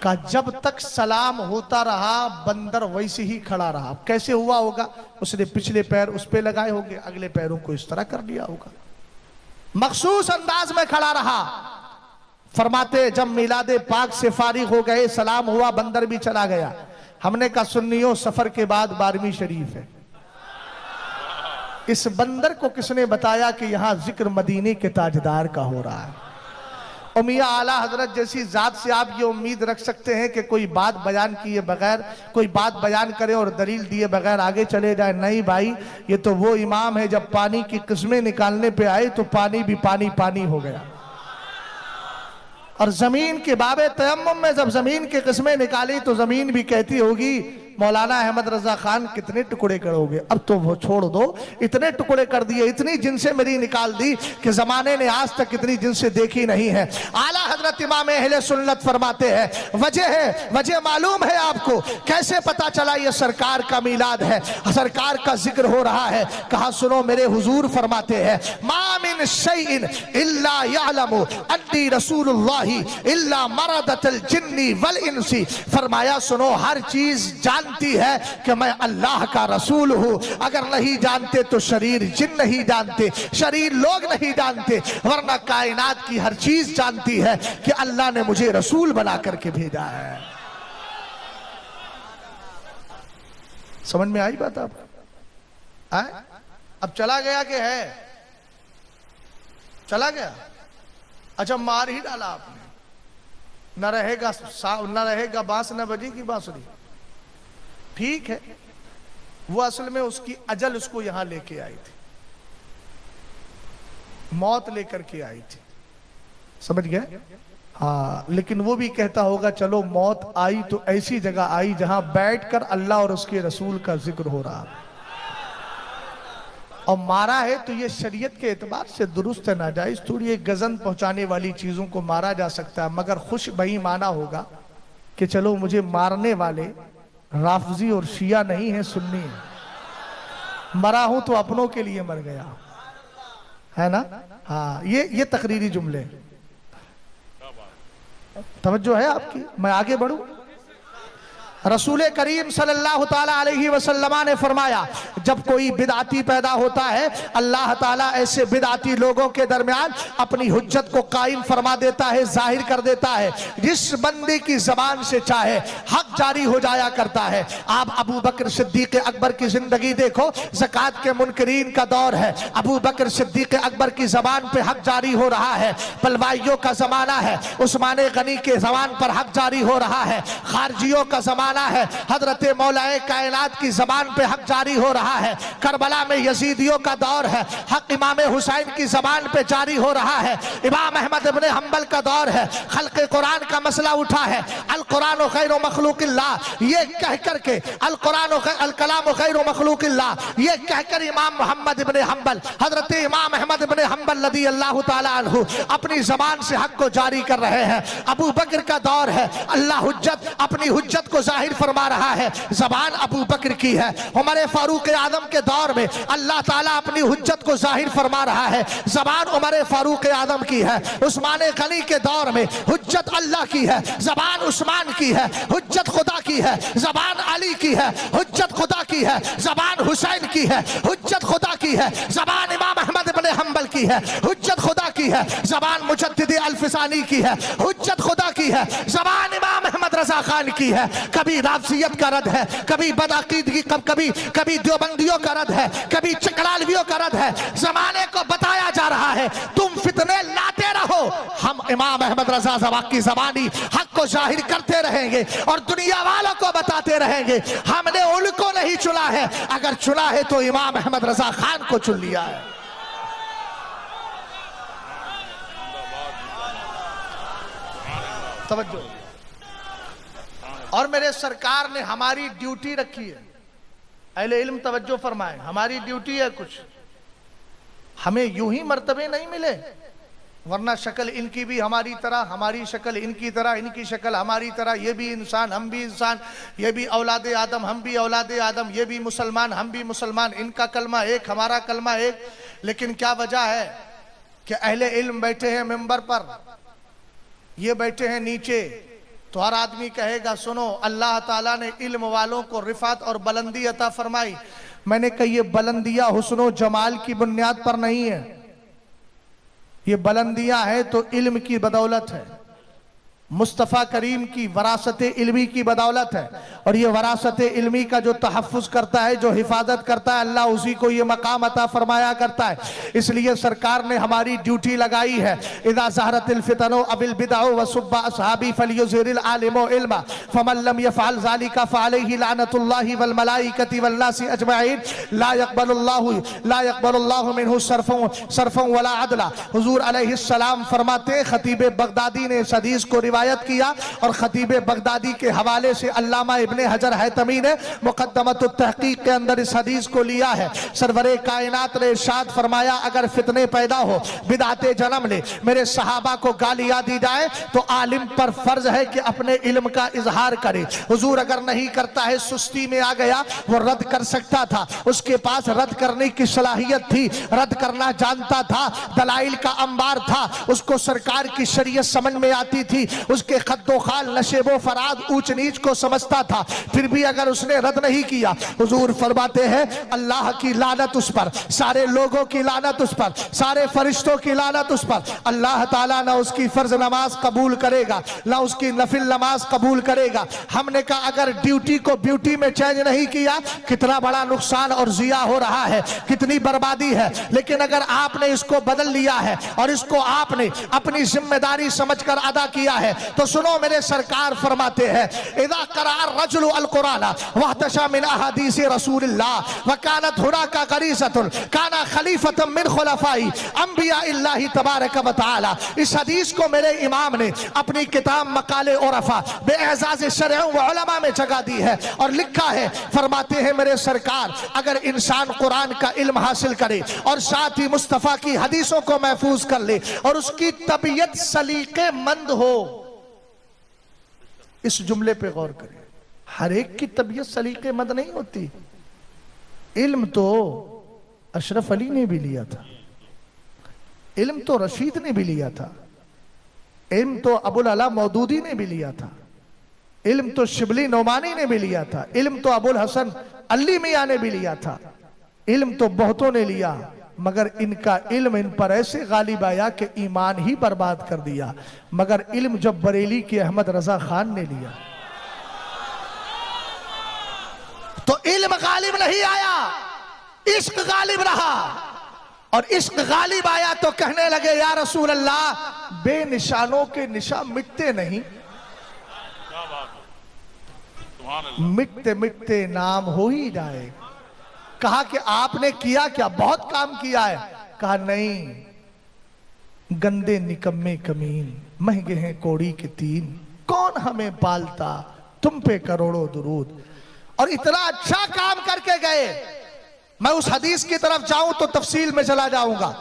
का जब तक सलाम होता रहा बंदर वैसे ही खड़ा रहा। कैसे हुआ होगा, उसने पिछले पैर उस पे लगाए होंगे, अगले पैरों को इस तरह कर लिया होगा, मखसूस अंदाज में खड़ा रहा। फरमाते जब मिलादे पाक से फारिग हो गए, सलाम हुआ, बंदर भी चला गया। हमने कहा सुन्नियों सफर के बाद 12वीं शरीफ है। इस बंदर को किसने बताया कि यहां जिक्र मदीने के ताजदार का हो रहा है। और मियां आला हजरत जैसी जात से आप ये उम्मीद रख सकते हैं कि कोई बात बयान किए बगैर, कोई बात बयान करे और दलील दिए बगैर आगे चले जाए। नहीं भाई, ये तो वो इमाम है जब पानी की किस्में निकालने पे आए तो पानी भी पानी पानी हो गया। और जमीन के बाबे तयम्मुम में जब जमीन की किस्में निकाली तो जमीन भी कहती होगी मौलाना अहमद रजा खान कितने टुकड़े करोगे, अब तो वो छोड़ दो, इतने टुकड़े कर दिए, इतनी जिनसे मेरी निकाल दी कि जमाने ने आज तक इतनी जिनसे देखी नहीं है। आला हजरत इमाम अहले सुन्नत फरमाते हैं वजह मालूम है आपको, कैसे पता चला ये सरकार का मीलाद है, सरकार का जिक्र हो रहा है। कहा सुनो, मेरे हुजूर फरमाते हैं मा मिन शैइन इल्ला यअलमु अन्नी रसूलुल्लाहि इल्ला मरदतल जिन्नी वल इंसी। फरमाया सुनो, हर चीज जानती है कि मैं अल्लाह का रसूल हूं। अगर नहीं जानते तो शरीर जिन नहीं जानते, शरीर लोग नहीं जानते, वरना कायनात की हर चीज जानती है कि अल्लाह ने मुझे रसूल बना करके भेजा है। समझ में आई बात आपको? अब चला गया कि है? चला गया। अच्छा, मार ही डाला आपने, न रहेगा बांस न बजेगी बांसुरी। ठीक है, वो असल में उसकी अजल उसको यहां लेके आई थी, मौत लेकर के आई थी, समझ गए? हाँ, लेकिन वो भी कहता होगा चलो मौत आई तो ऐसी जगह आई जहां बैठकर अल्लाह और उसके रसूल का जिक्र हो रहा, और मारा है तो ये शरीयत के एतबार से दुरुस्त है, नाजायज थोड़ी एक गजन पहुंचाने वाली चीजों को मारा जा सकता है, मगर खुश बही माना होगा कि चलो मुझे मारने वाले राफजी और शिया नहीं है, सुन्नी है, मरा हूं तो अपनों के लिए मर गया, है ना? हाँ, ये तकरीरी जुमले। तवज्जो है आपकी? मैं आगे बढ़ूं। रसूल करीम सल्लल्लाहु ताला अलैहि वसल्लम ने फरमाया जब कोई बिदअती पैदा होता है, अल्लाह ताला ऐसे बिदअती लोगों के दरमियान अपनी हुज्जत को कायम फरमा देता है, जाहिर कर देता है। जिस बंदे की जबान से चाहे हक जारी हो जाया करता है। आप अबू बकर सिद्दीक अकबर की जिंदगी देखो, ज़कात के मुनकरीन का दौर है, अबू बकर सिद्दीक अकबर की जबान पे हक जारी हो रहा है। पलवाइयों का जमाना है, उस्मान गनी के जबान पर हक जारी हो रहा है। खारजियों का जमाना है, हजरत मौलाए कायनात की जबान पे हक जारी हो रहा है। करबला में यजीदियों का दौर है, हक इमाम हुसैन की जबान पे जारी हो रहा है। इमाम अहमद इब्ने हंबल का दौर है, खल्क़े कुरान का मसला उठा है। अल कुरान खैर मखलूकिल्लाह ये कह करके, अल कुरान अल कलाम खैर मखलूकिल्लाह ये कहकर इमाम मोहम्मद इब्ने हंबल, हजरत इमाम अहमद इब्ने हंबल रज़ी अल्लाह ताला अन्हु अपनी जबान से हक को जारी कर रहे हैं। अबू बकर का दौर है, अल्लाह हुज्जत अपनी हुज्जत को जाहिर फरमा रहा है, जबान अबू बकर की है। उमर फारूक आदम के दौर में अल्लाह ताला अपनी हुज्जत को जाहिर फरमा रहा है, जबान उमर फारूक आदम की है। उस्मान गनी के दौर में हुज्जत अल्लाह की है, जबान उस्मान की है। हुज्जत खुदा की है, जबान अली की है। हुज्जत खुदा की है, जबान हुसैन की है। हुज्जत खुदा की है, जबान इमाम अहमद इब्ने हंबल की है। हुज्जत खुदा की है, जबान मुजद्दिद अल्फसानी की है। हुज्जत खुदा की है, जबान इमाम अहमद रजा खान की है। कभी राफसियत का रद है, कभी बदअकीदगी, कभी देवबंदियों का रद है, कभी चकलालवियों का रद है। जमाने को बताया जा रहा है तुम फितने लाते रहो, हम इमाम अहमद रजा की जबानी हक को जाहिर करते रहेंगे और दुनिया वालों को बताते रहेंगे हमने उनको नहीं चुना है, अगर चुना है तो इमाम अहमद रजा खान को चुन लिया है। तवज्जो। और मेरे सरकार ने हमारी ड्यूटी रखी है, अहले इल्म तवज्जो फरमाए, हमारी ड्यूटी है कुछ, हमें यूं ही मर्तबे नहीं मिले, वरना शक्ल इनकी भी हमारी तरह, हमारी शक्ल इनकी तरह, इनकी शक्ल हमारी तरह, ये भी इंसान हम भी इंसान, ये भी औलाद आदम हम भी औलाद आदम, ये भी मुसलमान हम भी मुसलमान, इनका कलमा एक हमारा कलमा एक। लेकिन क्या वजह है कि अहले इल्म बैठे हैं मिंबर पर, ये बैठे हैं नीचे, तो हर आदमी कहेगा सुनो अल्लाह ताला ने इल्म वालों को रिफात और बुलंदी अता फरमाई। मैंने कहा ये बुलंदियां हुस्नो जमाल की बुनियाद पर नहीं है, ये बुलंदियां है तो इल्म की बदौलत है। मुस्तफ़ा करीम की वरासत इल्मी की बदौलत है। और ये वरासत इल्मी का जो तहफ़्फ़ुज़ करता है, जो हिफाजत करता है, अल्लाह उसी को ये मकाम अता फरमाया करता है। इसलिए सरकार ने हमारी ड्यूटी लगाई है, इज़ा ज़हरतिल फ़ितनो अबिल बिदअ व सुब्बा असहाबी फलियुज़हिरिल आलिमु इल्मा फमन लम यफ़अल ज़ालिका फ़अलैहि लानतुल्लाहि वल मलाइकति वन नासि अजमईन ला यक़बलुल्लाहु मिन्हु सर्फ़न वला अदला। हुज़ूर अलैहिस्सलाम फरमाते, खतीब बगदादी ने इस हदीस को रिवायत किया और खतीब बगदादी के हवाले से अल्लामा इब्ने हजर हैतमी ने मुक़द्दमतुत तहक़ीक़ के अंदर इस हदीस को लिया है। सरवरे कायनात ने इरशाद फरमाया, अगर फितने पैदा हो, बिदाते जन्म ले, मेरे सहाबा को गालियां दी जाए तो आलिम पर फर्ज है कि अपने इल्म का इजहार करे। हुजूर अगर नहीं करता है, सुस्ती में आ गया, वो रद्द कर सकता था, उसके पास रद्द करने की सलाहियत थी, रद्द करना जानता था, दलाइल का अंबार था, उसको सरकार की शरीयत समझ में आती थी, उसके खद्दो खाल नशेबो फराद ऊंच नीच को समझता था। फिर भी अगर उसने रद्द नहीं किया, हुजूर फरमाते हैं अल्लाह की लानत उस पर, सारे लोगों की लानत उस पर, सारे फरिश्तों की लानत उस पर। अल्लाह ताला ना उसकी फर्ज नमाज कबूल करेगा, ना उसकी नफिल नमाज कबूल करेगा। हमने कहा अगर ड्यूटी को ब्यूटी में चेंज नहीं किया, कितना बड़ा नुकसान और जिया हो रहा है, कितनी बर्बादी है। लेकिन अगर आपने इसको बदल लिया है और इसको आपने अपनी जिम्मेदारी समझकर अदा किया है, तो सुनो, मेरे सरकार फरमाते हैं, इज़ा क़राअ रजुलु अल कुरान वहतशा मिन अहादीस रसूलिल्लाह व कानत हुनाका गरीज़तुन काना खलीफतन मिन खुलफाई अंबियाइल्लाहि तबारक व तआला। इस हदीस को मेरे इमाम ने अपनी किताब मकाले उरफा बेएजाज़ शरअ व उलमा में जगह दी है और लिखा है, फरमाते हैं मेरे सरकार, अगर इंसान कुरान का इल्म हासिल करे और साथ ही मुस्तफ़ा की हदीसों को महफूज कर ले और उसकी तबीयत सलीक़ेमंद हो। इस जुमले पे गौर करें, हर एक की तबीयत सलीक़ेमंद नहीं होती। इल्म तो अशरफ अली ने भी लिया था, इल्म तो रशीद ने भी लिया था, इल्म तो अबुल अला मौदूदी ने भी लिया था, इल्म तो शिबली नोमानी ने भी लिया था, इल्म तो अबुल हसन अली मियाँ ने भी लिया था, इल्म तो बहुतों ने लिया, मगर इनका इल्म इन पर ऐसे गालिब आया कि ईमान ही बर्बाद कर दिया। मगर इल्म जब बरेली के अहमद रजा खान ने लिया तो इल्म गालिब नहीं आया, इश्क गालिब रहा। और इश्क गालिब आया तो कहने लगे, या रसूल अल्लाह, बेनिशानों के निशान मिटते नहीं, मिटते मिटते नाम हो ही जाए। कहा कि आपने किया क्या? बहुत काम किया है। कहा नहीं, गंदे निकम्मे कमीन, महंगे हैं कोड़ी के तीन, कौन हमें पालता, तुम पे करोड़ों दुरूद। और इतना अच्छा काम करके गए। मैं उस हदीस की तरफ जाऊं तो तफसील में चला जाऊंगा।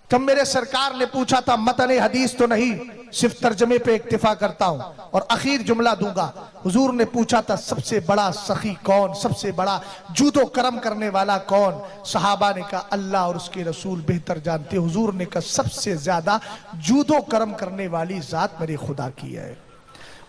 जब मेरे सरकार ने पूछा था, मतने हदीस तो नहीं, सिर्फ तर्जमे पे इक्तिफा करता हूं और आखिर जुमला दूंगा। हुजूर ने पूछा था, सबसे बड़ा सखी कौन, सबसे बड़ा जूदो करम करने वाला कौन? सहाबा ने कहा, अल्लाह और उसके रसूल बेहतर जानते। हुजूर ने कहा, सबसे ज्यादा जूदो करम करने वाली जात मेरे खुदा की है।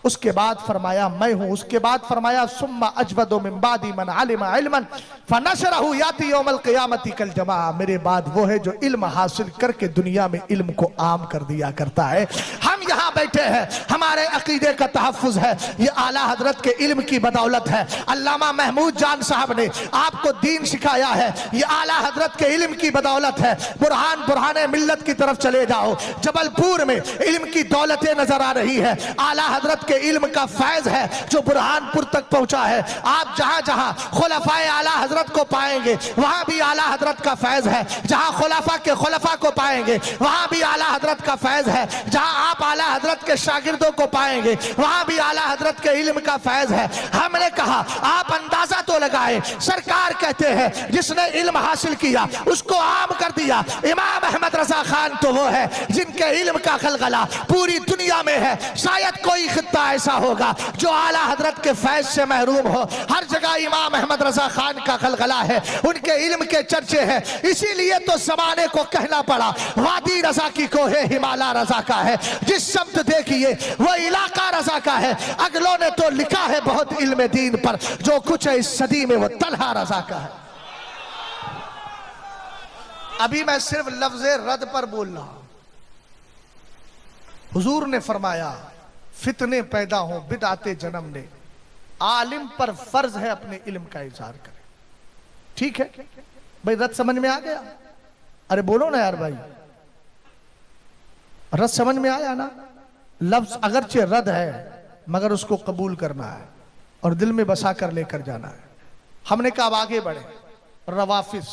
उसके बाद फरमाया, मैं हूं। उसके बाद फरमाया, सुम्मा अजवदु मिन बादी मन अलिमा इल्मन फनशरहु याती यौमल क़ियामति कल जमा। मेरे बाद वो है जो इल्म हासिल करके दुनिया में इल्म को आम कर दिया करता है। हम यहाँ बैठे हैं, हमारे अकीदे का तहफ़्फ़ुज़ है, ये आला हजरत के इल्म की बदौलत है। अल्लामा महमूद जान साहब ने आपको दीन सिखाया है, ये आला हजरत के इल्म की बदौलत है। बुरहाने मिल्लत की तरफ चले जाओ, जबलपुर में इल्म की दौलतें नजर आ रही है। आला हजरत के इल्म का फैज है जो बुरहानपुर तक पहुंचा है। आप जहां जहां खुलफाए आला हजरत को पाएंगे, वहां भी आला हजरत का फैज है। जहां खुलफा के खुलफा को पाएंगे, वहां भी आला हजरत का फैज है। जहां आप आला हजरत के शागिर्दों को पाएंगे, वहां भी आला हजरत के इल्म का फैज है। हमने कहा, आप अंदाजा तो लगाए, सरकार कहते हैं जिसने इल्म हासिल किया उसको आम कर दिया। इमाम अहमद रजा खान तो वो है जिनके इल्म का खलगला पूरी दुनिया में है। शायद कोई खित्ता ऐसा होगा जो आला हजरत के फैज से महरूम हो। हर जगह इमाम अहमद रजा खान का खलगला है, उनके इल्म के चर्चे हैं। इसीलिए तो जमाने को कहना पड़ा, वादी रजा की कोहे हिमालय रजा का है। जिस शब्द देखिए वो इलाका रजा का है। अगलों ने तो लिखा है बहुत इल्म दीन पर, जो कुछ है इस सदी में वो तलहा रजा का है। अभी मैं सिर्फ लफ्ज़ रद पर बोल रहा हूं। हुजूर ने फरमाया, फितने पैदा हो, बिदआते जन्म ले, आलिम पर फर्ज है अपने इल्म का इजहार करे। ठीक है भाई, रद समझ में आ गया? अरे बोलो ना यार भाई, रद समझ में आया ना? लफ्ज अगरचे रद है मगर उसको कबूल करना है और दिल में बसा कर लेकर जाना है। हमने कहा अब आगे बढ़े। रवाफिज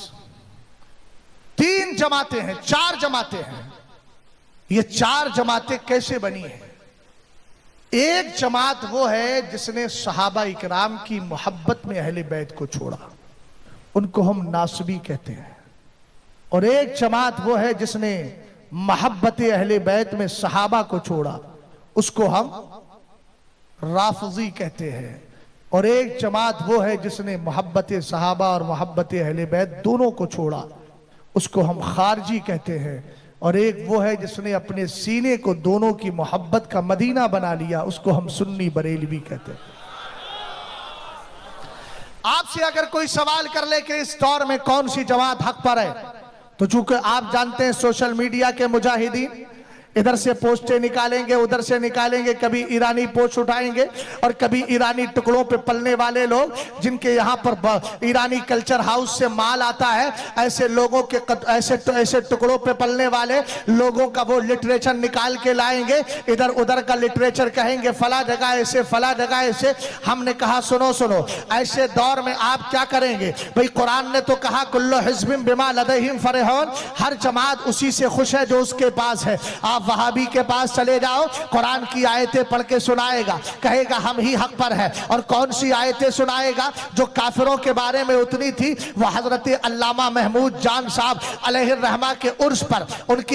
3 जमातें हैं, 4 जमातें हैं। ये 4 जमातें कैसे बनी हैं? एक जमात वो है जिसने सहाबा इकराम की मोहब्बत में अहले बैत को छोड़ा, उनको हम नासबी कहते हैं। और एक जमात वो है जिसने मोहब्बत अहले बैत में सहाबा को छोड़ा, उसको हम राफजी कहते हैं। और एक जमात वो है जिसने मोहब्बत सहाबा और मोहब्बत अहले बैत दोनों को छोड़ा, उसको हम खारजी कहते हैं। और एक वो है जिसने अपने सीने को दोनों की मोहब्बत का मदीना बना लिया, उसको हम सुन्नी बरेलवी कहते हैं। आपसे अगर कोई सवाल कर ले कि इस दौर में कौन सी जमात हक पर है, तो चूंकि आप जानते हैं सोशल मीडिया के मुजाहिदीन इधर से पोस्टें निकालेंगे, उधर से निकालेंगे, कभी ईरानी पोस्ट उठाएंगे और कभी ईरानी टुकड़ों पे पलने वाले लोग जिनके यहाँ पर ईरानी कल्चर हाउस से माल आता है, ऐसे लोगों के ऐसे टुकड़ों पे पलने वाले लोगों का वो लिटरेचर निकाल के लाएंगे, इधर उधर का लिटरेचर कहेंगे फला जगह ऐसे, फला जगह ऐसे। हमने कहा सुनो सुनो, ऐसे दौर में आप क्या करेंगे भाई? कुरान ने तो कहा कुल्लु हिज़्बिम बिमा लदैहिम फरहून, हर जमात उसी से खुश है जो उसके पास है। आप वहाबी के पास चले जाओ, कुरान की आयतें पढ़ के सुनाएगा, कहेगा हम ही हक पर है। और कौन सी आयतें सुनाएगा? जो काफिरों के बारे में उतनी थी, वो हजरत अल्लामा महमूद जान साहब अलैहिर्रहमा के उर्स पर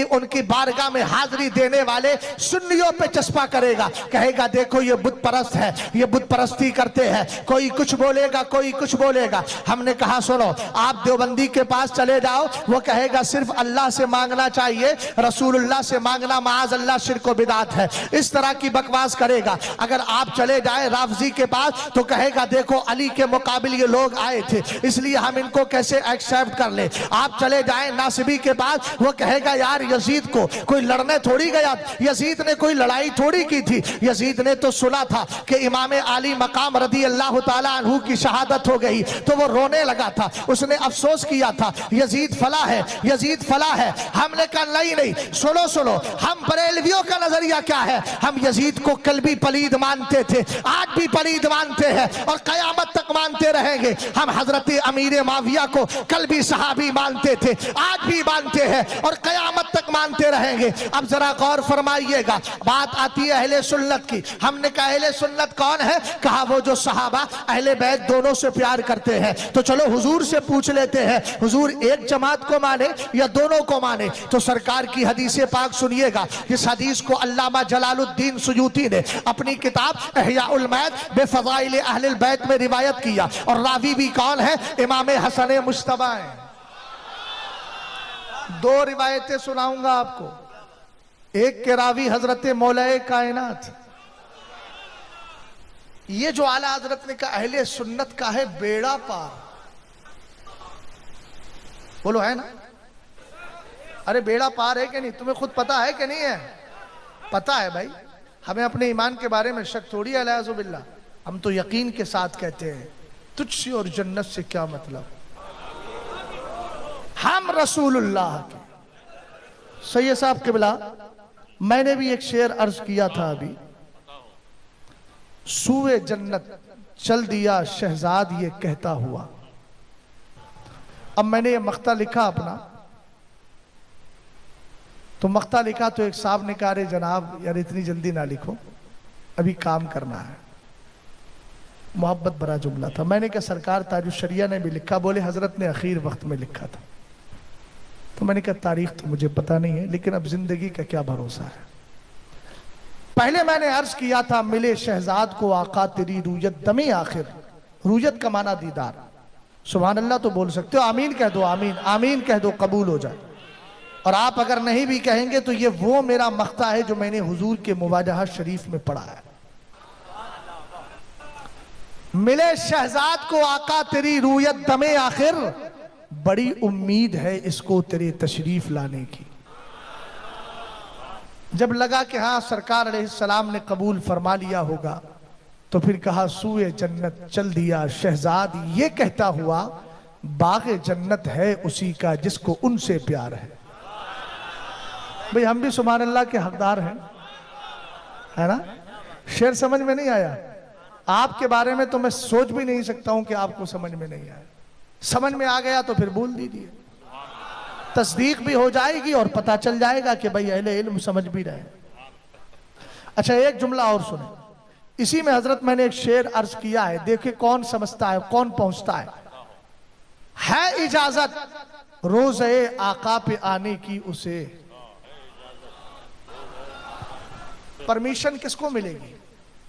उनकी बारगाह में हाजिरी देने वाले सुन्नियों पे चस्पा करेगा, कहेगा देखो ये बुत परस्त है, ये बुत परस्ती करते हैं। कोई कुछ बोलेगा, कोई कुछ बोलेगा। हमने कहा सुनो, आप देवबंदी के पास चले जाओ, वो कहेगा सिर्फ अल्लाह से मांगना चाहिए, रसूलुल्लाह से मांगना माज़ अल्लाह शिर्क व बिदात है। इस तरह की बकवास करेगा। अगर आप चले जाए राफजी के पास तो कहेगा देखो अली के मुकाबिल ये लोग आए थे, इसलिए हम इनको कैसे एक्सेप्ट कर ले। आप चले जाए नासिबी के पास, वो कहेगा यार यजीद को कोई लड़ने थोड़ी गया, यजीद ने कोई लड़ाई थोड़ी की थी, यजीद ने तो सुना था कि इमाम आली मकाम रदी अल्लाह ताला अन्हु की शहादत हो गई तो वो रोने लगा था, उसने अफसोस किया था यजीद फला है, यजीद फला है। हमने कहा नहीं नहीं, सुनो सुनो, हम बरेलवियों का नजरिया क्या है? हम यजीद को कल भी पलीद मानते थे, आज भी पलीद मानते हैं और कयामत तक मानते रहेंगे। हम हजरत अमीर माविया को कल भी सहाबी मानते थे, आज भी मानते हैं और कयामत तक मानते रहेंगे। अब जरा गौर फरमाइएगा, बात आती है अहले सुन्नत की। हमने कहा अहले सुन्नत कौन है? कहा वो जो सहाबा अहले बैत दोनों से प्यार करते हैं। तो चलो हुजूर से पूछ लेते हैं, हुजूर एक जमात को माने या दोनों को माने? तो सरकार की हदीस पाक सुनिएगा। इस हदीस को अल्लामा जलालुद्दीन सुयूती ने अपनी किताब इहयाउल मौत बिफ़ज़ाइल अहलिल बैत में रिवायत किया। और रावी भी कौन है? इमाम हसन मुज्तबा है। 2 रिवायतें सुनाऊंगा आपको। एक के रावी हजरत मौलाए कायनात। ये जो आला हजरत ने कहा अहले सुन्नत का है बेड़ा पार, बोलो है ना? अरे बेड़ा पार है कि नहीं? तुम्हें खुद पता है कि नहीं है? पता है भाई, हमें अपने ईमान के बारे में शक थोड़ी है अल्लाह। हम तो यकीन के साथ कहते हैं तुझसे और जन्नत से क्या मतलब, हम रसूलुल्लाह के। सैयद साहब क़िबला, मैंने भी एक शेर अर्ज किया था अभी, सूए जन्नत चल दिया शहजाद ये कहता हुआ। अब मैंने ये मख्ता लिखा अपना, तो मख्ता लिखा तो एक साहब ने कहा अरे जनाब यार इतनी जल्दी ना लिखो, अभी काम करना है। मोहब्बत भरा जुमला था। मैंने कहा सरकार ताजुश्शरिया ने भी लिखा, बोले हजरत ने आखिर वक्त में लिखा था। तो मैंने कहा तारीख तो मुझे पता नहीं है, लेकिन अब जिंदगी का क्या भरोसा है। पहले मैंने अर्ज किया था मिले शहजाद को आका तेरी रूयत दमे आखिर। रूयत का माना दीदार। सुभान अल्लाह तो बोल सकते हो, आमीन कह दो, आमीन आमीन कह दो, कबूल हो जाए। और आप अगर नहीं भी कहेंगे तो ये वो मेरा मख्ता है जो मैंने हुजूर के मुवाजहा शरीफ में पढ़ा है। मिले शहजाद को आका तेरी रूयत दमे आखिर, बड़ी उम्मीद है इसको तेरे तशरीफ लाने की। जब लगा कि हाँ सरकार अलैहिस्सलाम ने कबूल फरमा लिया होगा, तो फिर कहा सूए जन्नत चल दिया शहजाद ये कहता हुआ, बाग़े जन्नत है उसी का जिसको उनसे प्यार है। भाई हम भी सुभान अल्लाह के हकदार हैं, है ना। शेर समझ में नहीं आया? आपके बारे में तो मैं सोच भी नहीं सकता हूं कि आपको समझ में नहीं आया। समझ में आ गया तो फिर बोल दीजिए, तस्दीक भी हो जाएगी और पता चल जाएगा कि भाई अहले इल्म समझ भी रहे। अच्छा एक जुमला और सुने, इसी में हजरत मैंने एक शेर अर्ज किया है, देखिए कौन समझता है कौन पहुंचता है इजाजत रोज़े आका पे आने की उसे, परमिशन किसको मिलेगी,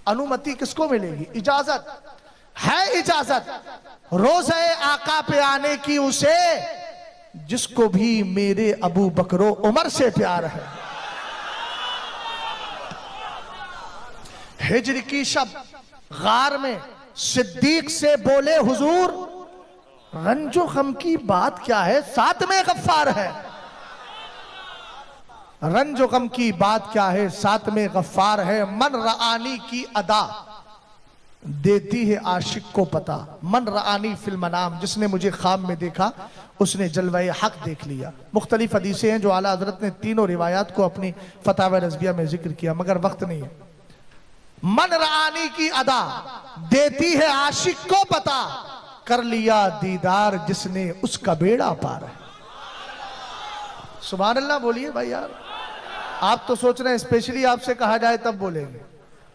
अनुमति किसको मिलेगी, इजाजत है, इजाजत रोज़े आका पे आने की उसे जिसको भी मेरे अबू बकरो उमर से प्यार है। हिज्र की शब गार में सिद्दीक से बोले हुजूर, रंजो गम की बात क्या है, साथ में गफ्फार है। रंजो गम की बात क्या है, साथ में गफ्फार है। मन रआनी की अदा देती है आशिक को पता। मन रआनी फिल मनाम, जिसने मुझे ख्वाब में देखा उसने जलवाए हक देख लिया। मुख्तलिफ हदीसें हैं जो आला हजरत ने तीनों रिवायात को अपनी फतावा रज़विया में जिक्र किया, मगर वक्त नहीं है। मन रआनी की अदा देती है आशिक को पता, कर लिया दीदार जिसने उसका बेड़ा पार है। सुभान अल्लाह बोलिए भाई यार। आप तो सोच रहे हैं स्पेशली आपसे कहा जाए तब बोलेंगे,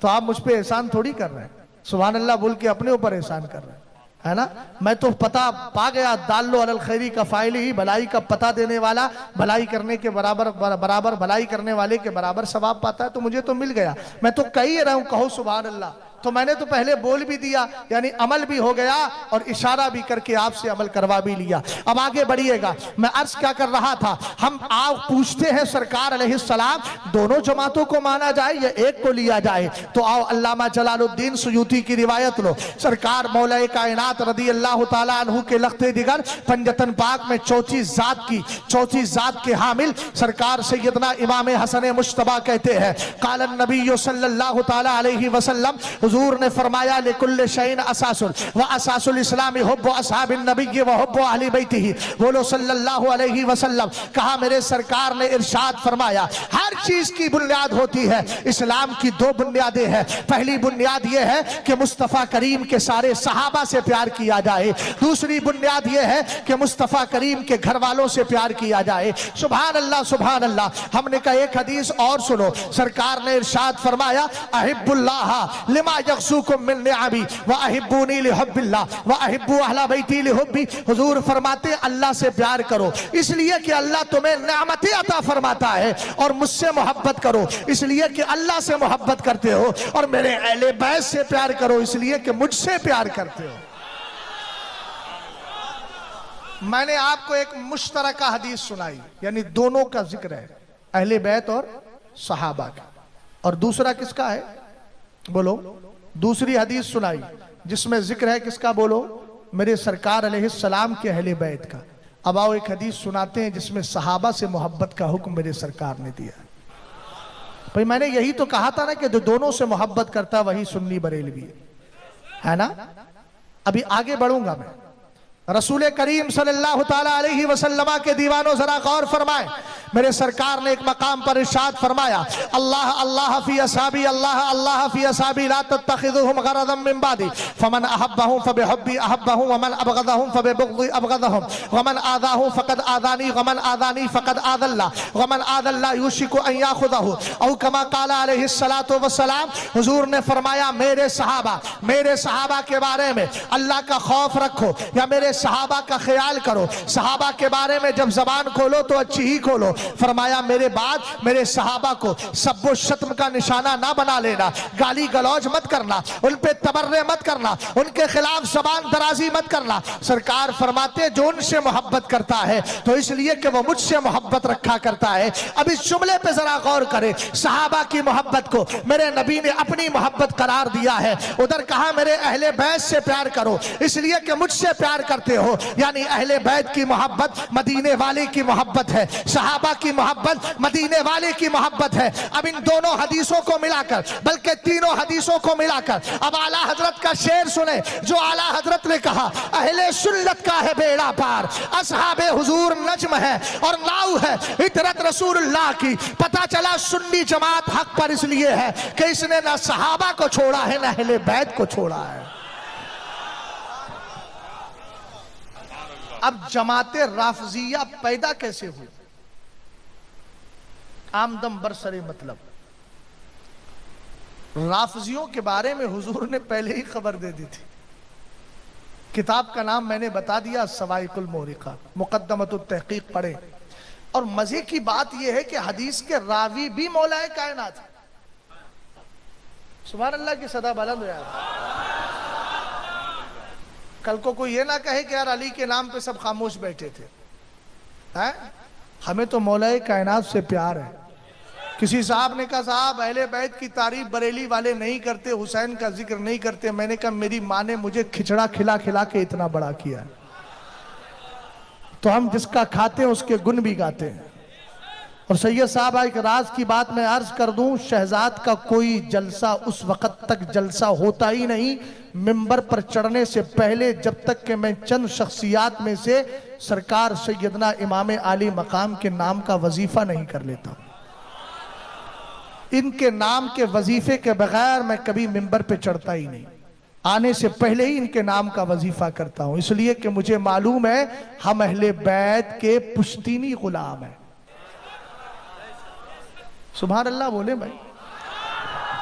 तो आप मुझ पे एहसान थोड़ी कर रहे हैं। सुभान अल्लाह बोल के अपने ऊपर एहसान कर रहे हैं, है ना। मैं तो पता पा गया, दाल्लो अलल खैरी का फाइल ही, भलाई का पता देने वाला भलाई करने के बराबर भलाई करने वाले के बराबर सवाब पाता है, तो मुझे तो मिल गया। मैं तो कह ही रहा हूं कहो सुभान अल्लाह, तो मैंने तो पहले बोल भी दिया, यानी अमल भी हो गया और इशारा भी करके आपसे अमल करवा भी लिया। अब आगे बढ़िएगा, मैं अर्ज क्या कर रहा था, हम आप पूछते हैं सरकार अलैहिस्सलाम दोनों जमातों को माना जाए या एक को लिया जाए, तो आओ अल्लामा जलालुद्दीन सुयूती की रिवायत लो। सरकार मौलाए कायनात रदी अल्लाह तआला अन्हु के लख्ते दिगर पंजतन पाक में चौथी जात के हामिल सरकार सैयदना इमाम हसन मुश्तबा कहते हैं, कालन नबी सल्लल्लाहु तआला अलैहि वसल्लम, हुजूर ने फरमाया लिकुल्लि शैइन असासुल व असासुल इस्लामी हुब्बु असहाबिन नबी व हुब्बु अहली बैतिही। बोलो सल्लल्लाहु अलैहि वसल्लम। कहा मेरे सरकार ने इरशाद फरमाया, हर चीज की बुनियाद होती है, इस्लाम की दो बुनियादें हैं। पहली बुनियाद यह है कि मुस्तफ़ा करीम के सारे सहाबा से प्यार किया जाए, दूसरी बुनियाद यह है कि मुस्तफ़ा करीम के घर वालों से प्यार किया जाए। सुभान अल्लाह सुभान अल्लाह। हमने कहा एक हदीस और सुनो, सरकार ने इरशाद फरमाया, अहिब्बुल्लाह लिमा यग़सूकुम मिन निअमी व अहिब्बूनी लिहुब्बिल्लाह व अहिब्बू अहला बैती लिहुब्बी। हुजूर फरमाते अल्लाह से प्यार करो इसलिए कि अल्लाह तुम्हें नेमतें अता फरमाता है, और मुझसे मोहब्बत करो इसलिए कि अल्लाह से मोहब्बत करते हो, और मेरे अहले बैत से प्यार करो इसलिए कि मुझसे प्यार करते हो। मैंने आपको एक मुश्तरका हदीस सुनाई, यानी दोनों का जिक्र है, अहले बैत और सहाबा का। और दूसरा किसका है बोलो? दूसरी हदीस सुनाई जिसमें जिक्र है किसका बोलो? मेरे सरकार अलैहिस्सलाम के अहले बैत का। अब आओ एक हदीस सुनाते हैं जिसमें सहाबा से मोहब्बत का हुक्म मेरे सरकार ने दिया। भाई मैंने यही तो कहा था ना कि जो दोनों से मोहब्बत करता वही सुन्नी बरेलवी है ना। अभी आगे बढ़ूंगा मैं। रसूल करीम सल्लल्लाहु ताला अलैहि वसल्लम के दीवानों जरा गौर फरमाएं, मेरे सरकार ने एक मकाम पर इरशाद फरमाया, अल्लाह अल्लाह फी असहाबी अल्लाह अल्लाह फी असहाबी ला तत्तखिज़ुहुम गरदम मिन बादी फमन अहब्बहुम फबिहुब्बी अहब्बहुम वमन अबगदहुम फबिबुग़दी अबगदहुम वमन आदाहुम फक़द आदानी वमन आदानी फक़द आदल्ला वमन आदल्ला युशिकु अन याख़ुज़हु औ कमा क़ाला अलैहिस्सलातु वस्सलाम। हुजूर ने फरमाया मेरे सहाबा के बारे में अल्लाह का खौफ रखो या मेरे सहाबा का ख्याल करो। सहाबा के बारे में जब जबान खोलो तो अच्छी ही खोलो। फरमाया मेरे बाद मेरे सहाबा को सब्बो शत्म का निशाना ना बना लेना, गाली गलौज मत करना, उन पे तबर्रे मत करना, उनके खिलाफ जबान दराजी मत करना। सरकार फरमाते जो उनसे मोहब्बत करता है तो इसलिए कि वो मुझसे मोहब्बत रखा करता है। अब इस जुमले पे जरा गौर करें, सहाबा की मोहब्बत को मेरे नबी ने अपनी मोहब्बत करार दिया है। उधर कहा मेरे अहले बैत से प्यार करो इसलिए कि मुझसे प्यार करते हो, यानी अहले बैत की मोहब्बत मदीने वाले की मोहब्बत है। सहाबा सहाबा की मोहब्बत मदीने वाले की मोहब्बत है। अब इन दोनों हदीसों को मिलाकर, बल्कि तीनों हदीसों को मिलाकर अब आला हजरत का शेर सुने, जो आला हजरत ने कहा, अहले सुन्नत का है बेड़ा पार, असहाबे हुजूर नज्म है और नाउ है इतरत रसूलुल्लाह की। पता चला सुन्नी जमात हक पर इसलिए है कि इसने ना सहाबा को छोड़ा है ना अहले बैत को छोड़ा है। अब जमाते राफजिया पैदा कैसे हुई? आमदम बरसरे मतलब राफजियों के बारे में हुजूर ने पहले ही खबर दे दी थी। किताब का नाम मैंने बता दिया, सवाइकुल मोरिका, मुकद्दमतुत तहकीक पढ़े। और मजे की बात यह है कि हदीस के रावी भी मौलाए कायनात है। सुभान अल्लाह की सदा बुलंद हो यार। कल को कोई ये ना कहे कि यार अली के नाम पे सब खामोश बैठे थे। हैं? हमें तो मौलाए कायनात से प्यार है। किसी साहब ने कहा, साहब अहले बैत की तारीफ बरेली वाले नहीं करते, हुसैन का जिक्र नहीं करते। मैंने कहा, मेरी माँ ने मुझे खिचड़ा खिला खिला के इतना बड़ा किया है, तो हम जिसका खाते हैं उसके गुण भी गाते हैं। और सैयद साहब एक राज की बात मैं अर्ज कर दूं, शहजाद का कोई जलसा उस वक्त तक जलसा होता ही नहीं मिंबर पर चढ़ने से पहले, जब तक कि मैं चंद शख्सियात में से सरकार सैयदना इमाम आली मकाम के नाम का वजीफा नहीं कर लेता। इनके नाम के वजीफे के बगैर मैं कभी मिंबर पे चढ़ता ही नहीं। आने से पहले ही इनके नाम का वजीफा करता हूं, इसलिए कि मुझे मालूम है हम अहले बैत के पुश्तीनी गुलाम हैं। सुभान अल्लाह बोले भाई।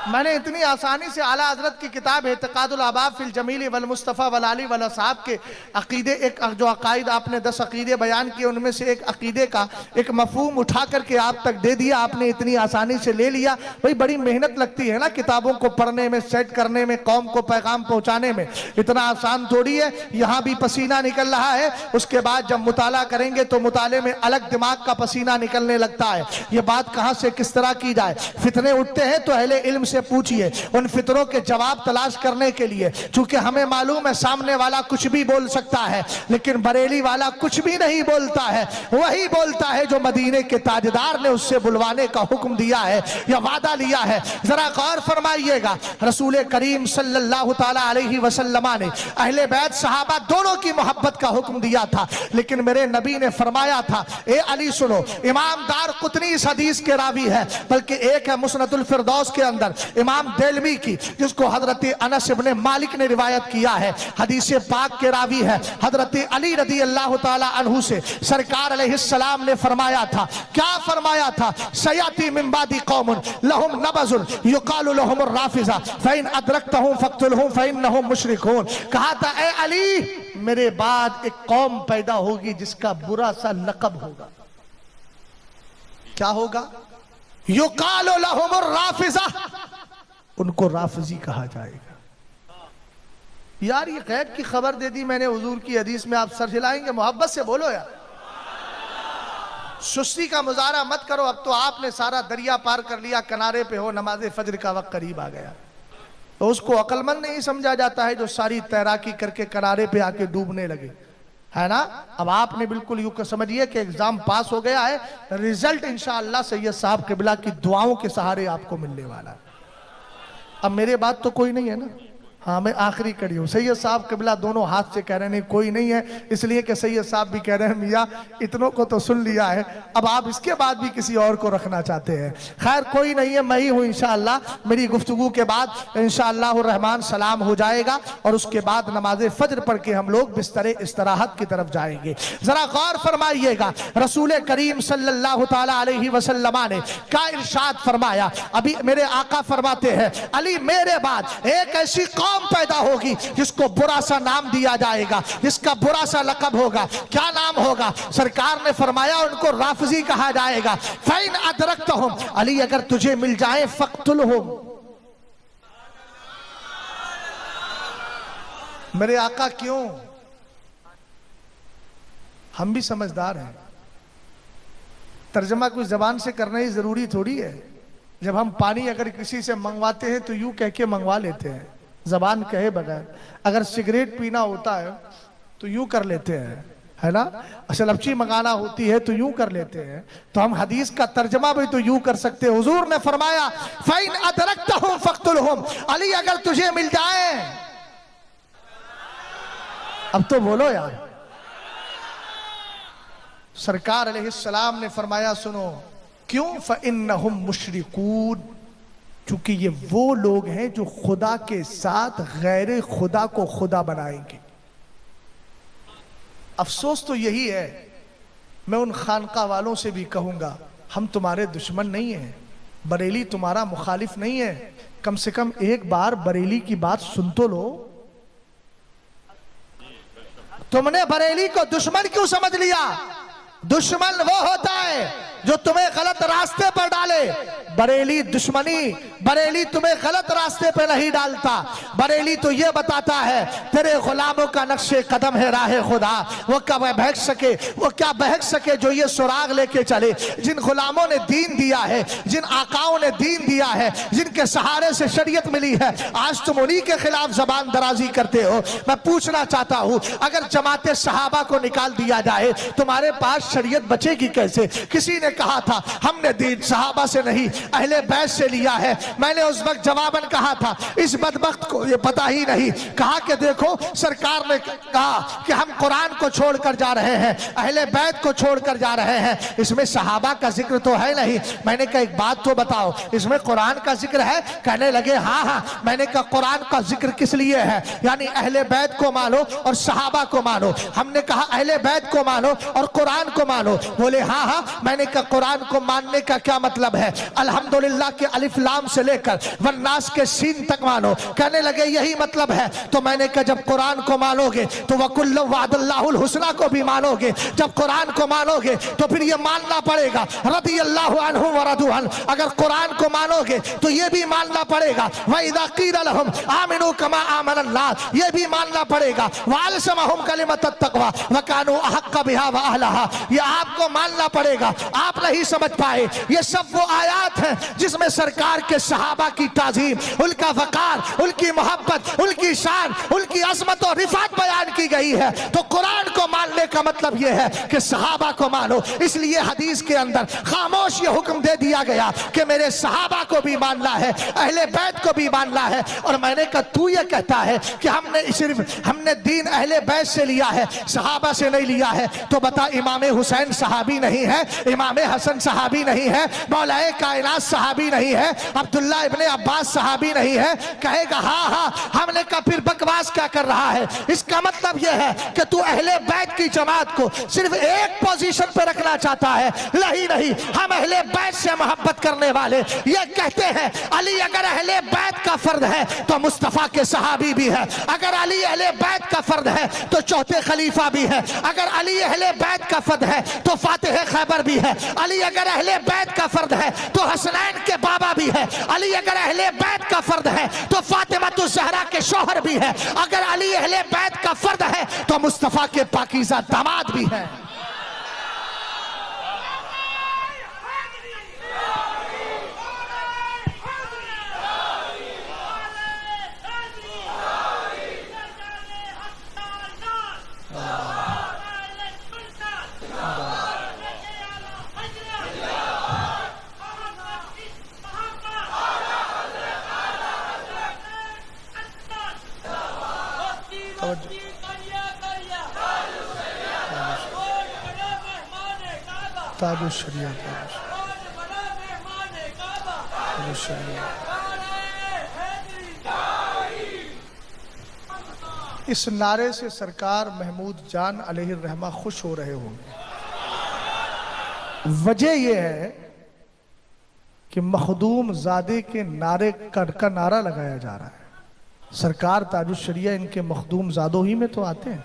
मैंने इतनी आसानी से आला हजरत की किताब एतकादुल अहबाब फिल जमील वल मुस्तफ़ा वल आली वल असहाब के अकीदे, एक जो अकायद आपने 10 अकीदे बयान किए उनमें से एक अकीदे का एक मफहूम उठा करके आप तक दे दिया। आपने इतनी आसानी से ले लिया। भाई बड़ी मेहनत लगती है ना किताबों को पढ़ने में, सेट करने में, कौम को पैगाम पहुंचाने में। इतना आसान थोड़ी है। यहाँ भी पसीना निकल रहा है, उसके बाद जब मुताला करेंगे तो मुताले में अलग दिमाग का पसीना निकलने लगता है। ये बात कहाँ से किस तरह की जाए। फितने उठते हैं तो अहले इल्म से पूछिए, उन फितरों के जवाब तलाश करने के लिए। चूंकि हमें मालूम है सामने वाला कुछ भी बोल सकता है, लेकिन बरेली वाला कुछ भी नहीं बोलता है। वही बोलता है जो मदीने के ताजदार ने उससे बुलवाने का हुक्म दिया है या वादा लिया है। जरा गौर फरमाइएगा, रसूल करीम सल्लल्लाहु ताला अलैहि वसल्लम ने अहले बैत सहाबा दोनों की मोहब्बत का हुक्म दिया था, लेकिन मेरे नबी ने फरमाया था, ए अली सुनो, इमाम दारकुतनी इस हदीस के रावी है, बल्कि एक है मुस्नदुल फिरदौस के अंदर इमाम देलवी की, जिसको हजरत अनस इब्ने मालिक ने रिवायत किया है। हदीस पाक के रावी है हजरत अली रदी अल्लाह ताला अन्हु से। सरकार अलैहिस्सलाम ने फरमाया था, क्या फरमाया था, सयाती मिन बादी कौमुन लहुम नबजुन युकालु लहुमुर राफिजा फइन अदरक्तहुम फक्तुलहुम फइन्नहुम मुशरिकून। कहा था, ए अली मेरे बाद एक कौम पैदा होगी जिसका बुरा सा लक़ब होगा। क्या होगा? युकालु लहुमुर राफिजा, उनको राफजी कहा जाएगा। यार ये गैब की खबर दे दी मैंने हुजूर की हदीस में, आप सर हिलाएंगे? मोहब्बत से बोलो यार। सुस्ती का मुजाहरा मत करो। अब तो आपने सारा दरिया पार कर लिया, किनारे पे हो, नमाज फजर का वक्त करीब आ गया, तो उसको अक्लमंद नहीं समझा जाता है जो सारी तैराकी करके किनारे पे आके डूबने लगे, है ना। अब आपने बिल्कुल यूं समझिए कि एग्जाम पास हो गया है, रिजल्ट इंशाअल्लाह सैयद साहब किबला की दुआओं के सहारे आपको मिलने वाला है। अब मेरे बात तो कोई नहीं है ना। हाँ, मैं आखिरी कड़ी हूँ। सैयद साहब किबला दोनों हाथ से कह रहे हैं नहीं कोई नहीं है, इसलिए कि सैयद साहब भी कह रहे हैं मियाँ इतनों को तो सुन लिया है, अब आप इसके बाद भी किसी और को रखना चाहते हैं। खैर कोई नहीं है, मैं ही हूँ इंशाअल्लाह। मेरी गुफ्तगू के बाद इंशाअल्लाह रहमान सलाम हो जाएगा और उसके बाद नमाज फजर पढ़ के हम लोग बिस्तरे इस्तराहत की तरफ जाएंगे। जरा गौर फरमाइएगा, रसूल करीम सल्लल्लाहु ताला अलैहि वसल्लम ने क्या इरशाद फरमाया। अभी मेरे आका फरमाते हैं, अली मेरे बाद एक ऐसी पैदा होगी जिसको बुरा सा नाम दिया जाएगा, जिसका बुरा सा लक़ब होगा। क्या नाम होगा? सरकार ने फरमाया उनको राफजी कहा जाएगा। फैन अदरक्तहुम, अली अगर तुझे मिल जाए फक्तुलहुम। मेरे आका क्यों? हम भी समझदार हैं, तर्जमा कुछ जबान से करना ही जरूरी थोड़ी है। जब हम पानी अगर किसी से मंगवाते हैं तो यूं कह के मंगवा लेते हैं, जबान कहे बगैर। अगर सिगरेट पीना होता है तो यूं कर लेते हैं, है ना। असल लफ्ची मंगाना होती है तो यूं कर लेते हैं, तो हम हदीस का तर्जमा भी तो यूं कर सकते हैं। हुजूर ने फरमाया फ़इन अदरक्तहुम फ़क़्तुलहुम, अली अगर तुझे मिल जाए, अब तो बोलो यार। सरकार अलैहिस्सलाम ने फरमाया सुनो, क्यों? फ़इन्नहुम मुशरिकून, क्योंकि ये वो लोग हैं जो खुदा के साथ गैर खुदा को खुदा बनाएंगे। अफसोस तो यही है, मैं उन खानका वालों से भी कहूंगा, हम तुम्हारे दुश्मन नहीं हैं, बरेली तुम्हारा मुखालिफ नहीं है, कम से कम एक बार बरेली की बात सुन तो लो। तुमने बरेली को दुश्मन क्यों समझ लिया? दुश्मन वो होता है जो तुम्हें गलत रास्ते पर डाले। बरेली दुश्मनी, बरेली तुम्हें गलत रास्ते पे नहीं डालता। बरेली तो ये बताता है तेरे गुलामों का नक्शे कदम है राह खुदा, वो क्या बहक सके, वो क्या बहक सके जो ये सुराग लेके चले। जिन गुलामों ने दीन दिया है, जिन आकाओं ने दीन दिया है, जिनके सहारे से शरीयत मिली है, आज तुम उन्हीं के खिलाफ जबान दराजी करते हो। मैं पूछना चाहता हूँ, अगर जमाते सहाबा को निकाल दिया जाए तुम्हारे पास शरीयत बचेगी कैसे? किसी ने कहा था हमने दीन सहाबा से नहीं अहले बैत से लिया है। मैंने उस वक्त जवाबन कहा था इस बदबख्त को ये पता ही नहीं। कहा कि देखो सरकार ने कहा कि हम कुरान को छोड़कर जा रहे हैं, अहले बैत को छोड़कर जा रहे हैं, इसमें सहाबा का जिक्र तो है नहीं। मैंने कहा एक बात तो बताओ, इसमें कुरान का जिक्र है? कहने लगे हाँ हाँ। मैंने कहा कुरान का जिक्र किस लिए है? यानी अहले बैत को मानो और सहाबा को मानो। हमने कहा अहले बैत को मानो और कुरान को मानो। बोले हाँ हाँ। मैंने कहा कुरान को मानने का क्या मतलब है? अल्हम्दुलिल्लाह के अलिफ लाम से लेकर वन्नास के सीन तक मानो। कहने लगे यही मतलब है। तो मैंने कहा जब कुरान को मानोगे तो वकुल्लु वादल्लाहुल हुस्ना को भी मानोगे। जब कुरान को मानोगे तो फिर ये मानना पड़ेगा रदियल्लाहु अन्हु व रदू अन्हु। अगर कुरान को मानोगे तो ये भी मानना पड़ेगा व इज़ा क़ील लहुम आमिनू कमा आमनन नास, ये भी मानना पड़ेगा वालसमहुम कलिमतत तक़वा व कानू अहक्क़ बिहा व अहलहा। ये आपको मानना पड़ेगा। आप नहीं समझ पाए, ये सब वो आयात हैं जिसमें सरकार के सहाबा की ताज़ीम, उनका वकार, उनकी मोहब्बत, उनकी शान, उनकी अज़मत और रिफ़ात बयान की गई है। तो कुरान को मानने का मतलब यह है कि सहाबा को मानो। इसलिए हदीस के अंदर खामोश ये हुक्म दे दिया गया कि मेरे सहाबा को भी मानना है, अहले बैत को भी मानना है। और मैंने कहा तू ये कहता है कि हमने दीन अहले बैत से लिया है, सहाबा से नहीं लिया है। तो बता इमाम हुसैन सहाबी नहीं है, इमाम हसन सहाबी नहीं है, मौलाए कायनात सहाबी नहीं है, अब्दुल्ला इब्ने अब्बास सहाबी नहीं है। कहेगा हाँ हाँ। हमने कहा फिर बकवास क्या कर रहा है? इसका मतलब यह है कि तू अहले बैत की जमात को सिर्फ एक पोजीशन पे रखना चाहता है। नहीं नहीं, हम अहले बैत से मोहब्बत करने वाले ये कहते हैं अली अगर अहले बैत का फर्द है तो मुस्तफा के सहाबी भी है। अगर अली अहले बैत का फर्द है तो चौथे खलीफा भी है। अगर अली अहले बैत का फर्द है तो फातिह खैबर भी है। अली अगर अहले बैत का फर्द है तो हसनैन के बाबा भी है। अली अगर अहले बैत का फर्द है तो फातिमा ज़हरा के शौहर भी है। अगर अली अहले बैत का फर्द है तो मुस्तफा के पाकीज़ा दामाद भी है। इस नारे से सरकार महमूद जान अलैहि रहमा खुश हो रहे होंगे। वजह यह है कि मखदूम ज़ादे के नारे का नारा लगाया जा रहा है। सरकार ताजुश शरिया इनके मखदूम ज़ादों ही में तो आते हैं।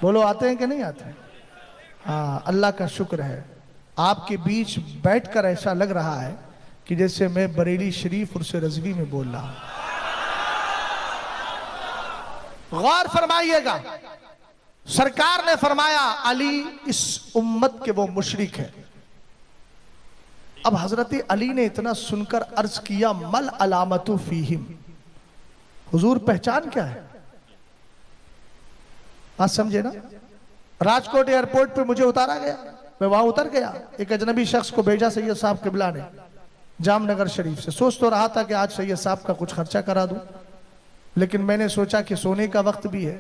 बोलो आते हैं कि नहीं आते हैं? हाँ, अल्लाह का शुक्र है आपके बीच बैठकर ऐसा लग रहा है कि जैसे मैं बरेली शरीफ उर्स रज़वी में बोल रहा हूं। गौर फरमाइएगा, सरकार ने फरमाया अली इस उम्मत के वो मुशरिक है। अब हजरत अली ने इतना सुनकर अर्ज किया मल अलामतु फीहिम, हुजूर पहचान क्या है? बात समझे ना? राजकोट एयरपोर्ट पे मुझे उतारा गया, मैं वहां उतर गया। एक अजनबी शख्स को भेजा सैयद साहब किबला ने जामनगर शरीफ से। सोच तो रहा था कि आज सैयद साहब का कुछ खर्चा करा दूं, लेकिन मैंने सोचा कि सोने का वक्त भी है,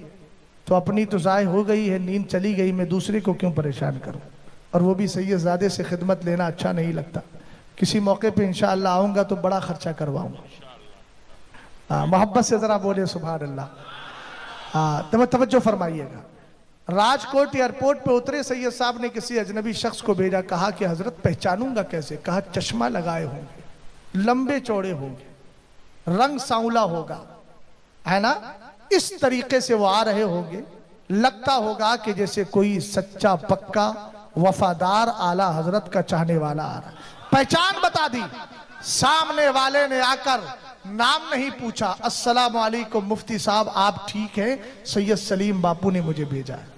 तो अपनी तो ज़ाय हो गई है, नींद चली गई, मैं दूसरे को क्यों परेशान करूं, और वो भी सैयदजादे से खिदमत लेना अच्छा नहीं लगता। किसी मौके पे इंशाअल्लाह आऊँगा तो बड़ा खर्चा करवाऊँगा। मोहब्बत से ज़रा बोले सुभान अल्लाह। तवज्जो फरमाइएगा। राजकोट एयरपोर्ट पे उतरे, सैयद साहब ने किसी अजनबी शख्स को भेजा, कहा कि हजरत पहचानूंगा कैसे? कहा चश्मा लगाए होंगे, लंबे चौड़े होंगे, रंग सांवला होगा, है ना, इस तरीके से वो आ रहे होंगे, लगता होगा कि जैसे कोई सच्चा पक्का वफादार आला हजरत का चाहने वाला आ रहा। पहचान बता दी। सामने वाले ने आकर नाम नहीं पूछा, अस्सलाम वालेकुम मुफ्ती साहब आप ठीक हैं? सैयद सलीम बापू ने मुझे भेजा है।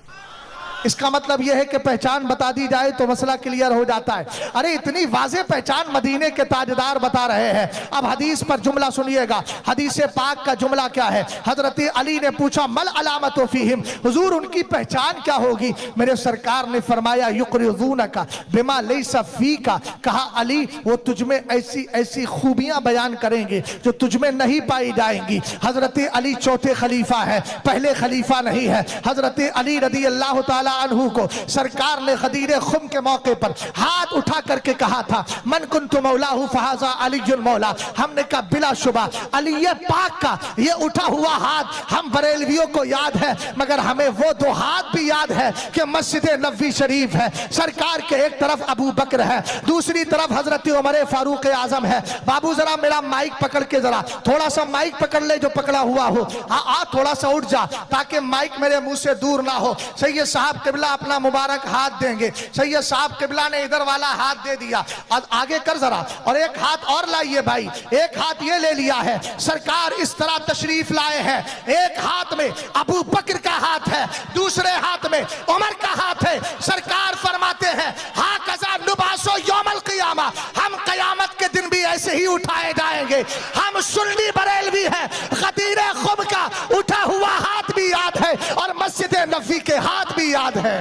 इसका मतलब यह है कि पहचान बता दी जाए तो मसला क्लियर हो जाता है। अरे इतनी वाज़े पहचान मदीने के ताजदार बता रहे हैं। अब हदीस पर जुमला सुनिएगा। हदीस पाक का जुमला क्या है? हजरत अली ने पूछा मल अलामत फीहिम, हुजूर उनकी पहचान क्या होगी? मेरे सरकार ने फरमाया युक़रिज़ूनका बिमा लैसा फ़ीका। कहा अली वो तुझमें ऐसी ऐसी खूबियां बयान करेंगे जो तुझमें नहीं पाई जाएंगी। हजरत अली चौथे खलीफा है, पहले खलीफा नहीं है। हजरत अली रदी अल्लाह ताला अन्हु को सरकार ने गदीर खुम के मौके पर हाथ उठा करके कहा था मन कुन्तु मौलाहु फहाज़ा अलीयुल मौला। हमने कहा बिलाशुबा अली ये पाक का ये उठा हुआ हाथ हम बरेलवियों को याद है, मगर हमें वो दो हाथ भी याद है कि मस्जिद नबवी शरीफ है, सरकार के एक तरफ अबू बकर है, दूसरी तरफ हजरत उमर फारूक आजम है। बाबू जरा मेरा माइक पकड़ के जरा थोड़ा सा माइक पकड़ ले जो पकड़ा हुआ हो, आ थोड़ा सा उठ जा ताकि माइक मेरे मुंह से दूर ना हो। सैयद साहब किबला अपना मुबारक हाथ देंगे। सैयद साहब किबला ने इधर वाला हाथ दे दिया, आगे कर जरा, और एक हाथ और लाइए भाई, एक हाथ ये ले लिया है। सरकार इस तरह तशरीफ लाए हैं, एक हाथ में अबू बकर का हाथ है, दूसरे हाथ में उमर का हाथ है। सरकार फरमाते हैं हा कज़ा नुबासो यौमल क़ियामा, हम क़यामत के दिन भी ऐसे ही उठाए जाएंगे। हम सुन्नी बरेलवी हैं, गदीर खुम का उठा हुआ हाथ भी याद है और मस्जिद नबवी के हाथ भी याद है।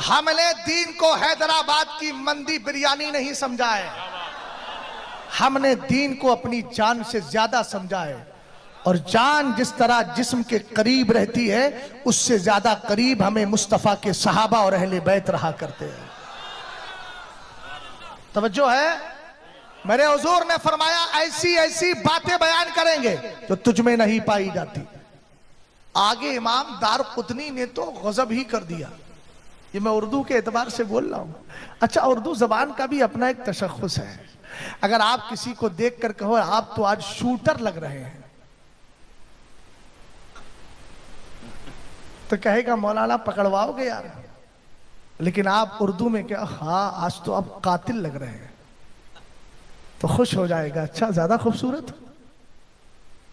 हमने दीन को हैदराबाद की मंदी बिरयानी नहीं समझा है, हमने दीन को अपनी जान से ज्यादा समझा है। और जान जिस तरह जिस्म के करीब रहती है उससे ज्यादा करीब हमें मुस्तफा के सहाबा और अहले बैत रहा करते हैं। तवज्जो है? मेरे हुजूर ने फरमाया ऐसी ऐसी बातें बयान करेंगे जो तुझ में नहीं पाई जाती। आगे इमाम दारकुतनी ने तो गजब ही कर दिया। ये मैं उर्दू के एतबार से बोल रहा हूं। अच्छा, उर्दू जबान का भी अपना एक तशख्खुस है। अगर आप किसी को देख कर कहो आप तो आज शूटर लग रहे हैं, तो कहेगा मौलाना पकड़वाओगे यार। लेकिन आप उर्दू में क्या, हाँ आज तो आप कातिल लग रहे हैं, तो खुश हो जाएगा, अच्छा ज्यादा खूबसूरत।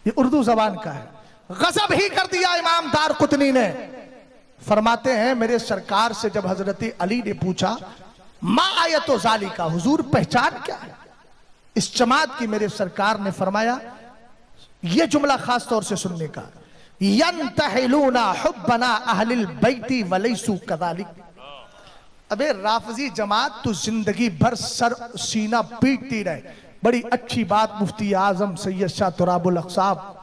ये उर्दू जबान का है। गजब ही कर दिया इमाम दारकुतनी ने। फरमाते हैं मेरे सरकार से जब हजरत अली ने पूछा मा आयतो ज़ालिका, हुजूर पहचान क्या है इस जमात की, मेरे सरकार ने फरमाया यह जुमला खास तौर से सुनने का, यंतहिलूना हुब्बना अहलिल बैती वलैसु कज़ालिक। अबे राफजी जमात तू जिंदगी भर सर सीना पीटती रहे। बड़ी अच्छी बात मुफ्ती आजम सैयद शाह तुराबुल अक़साब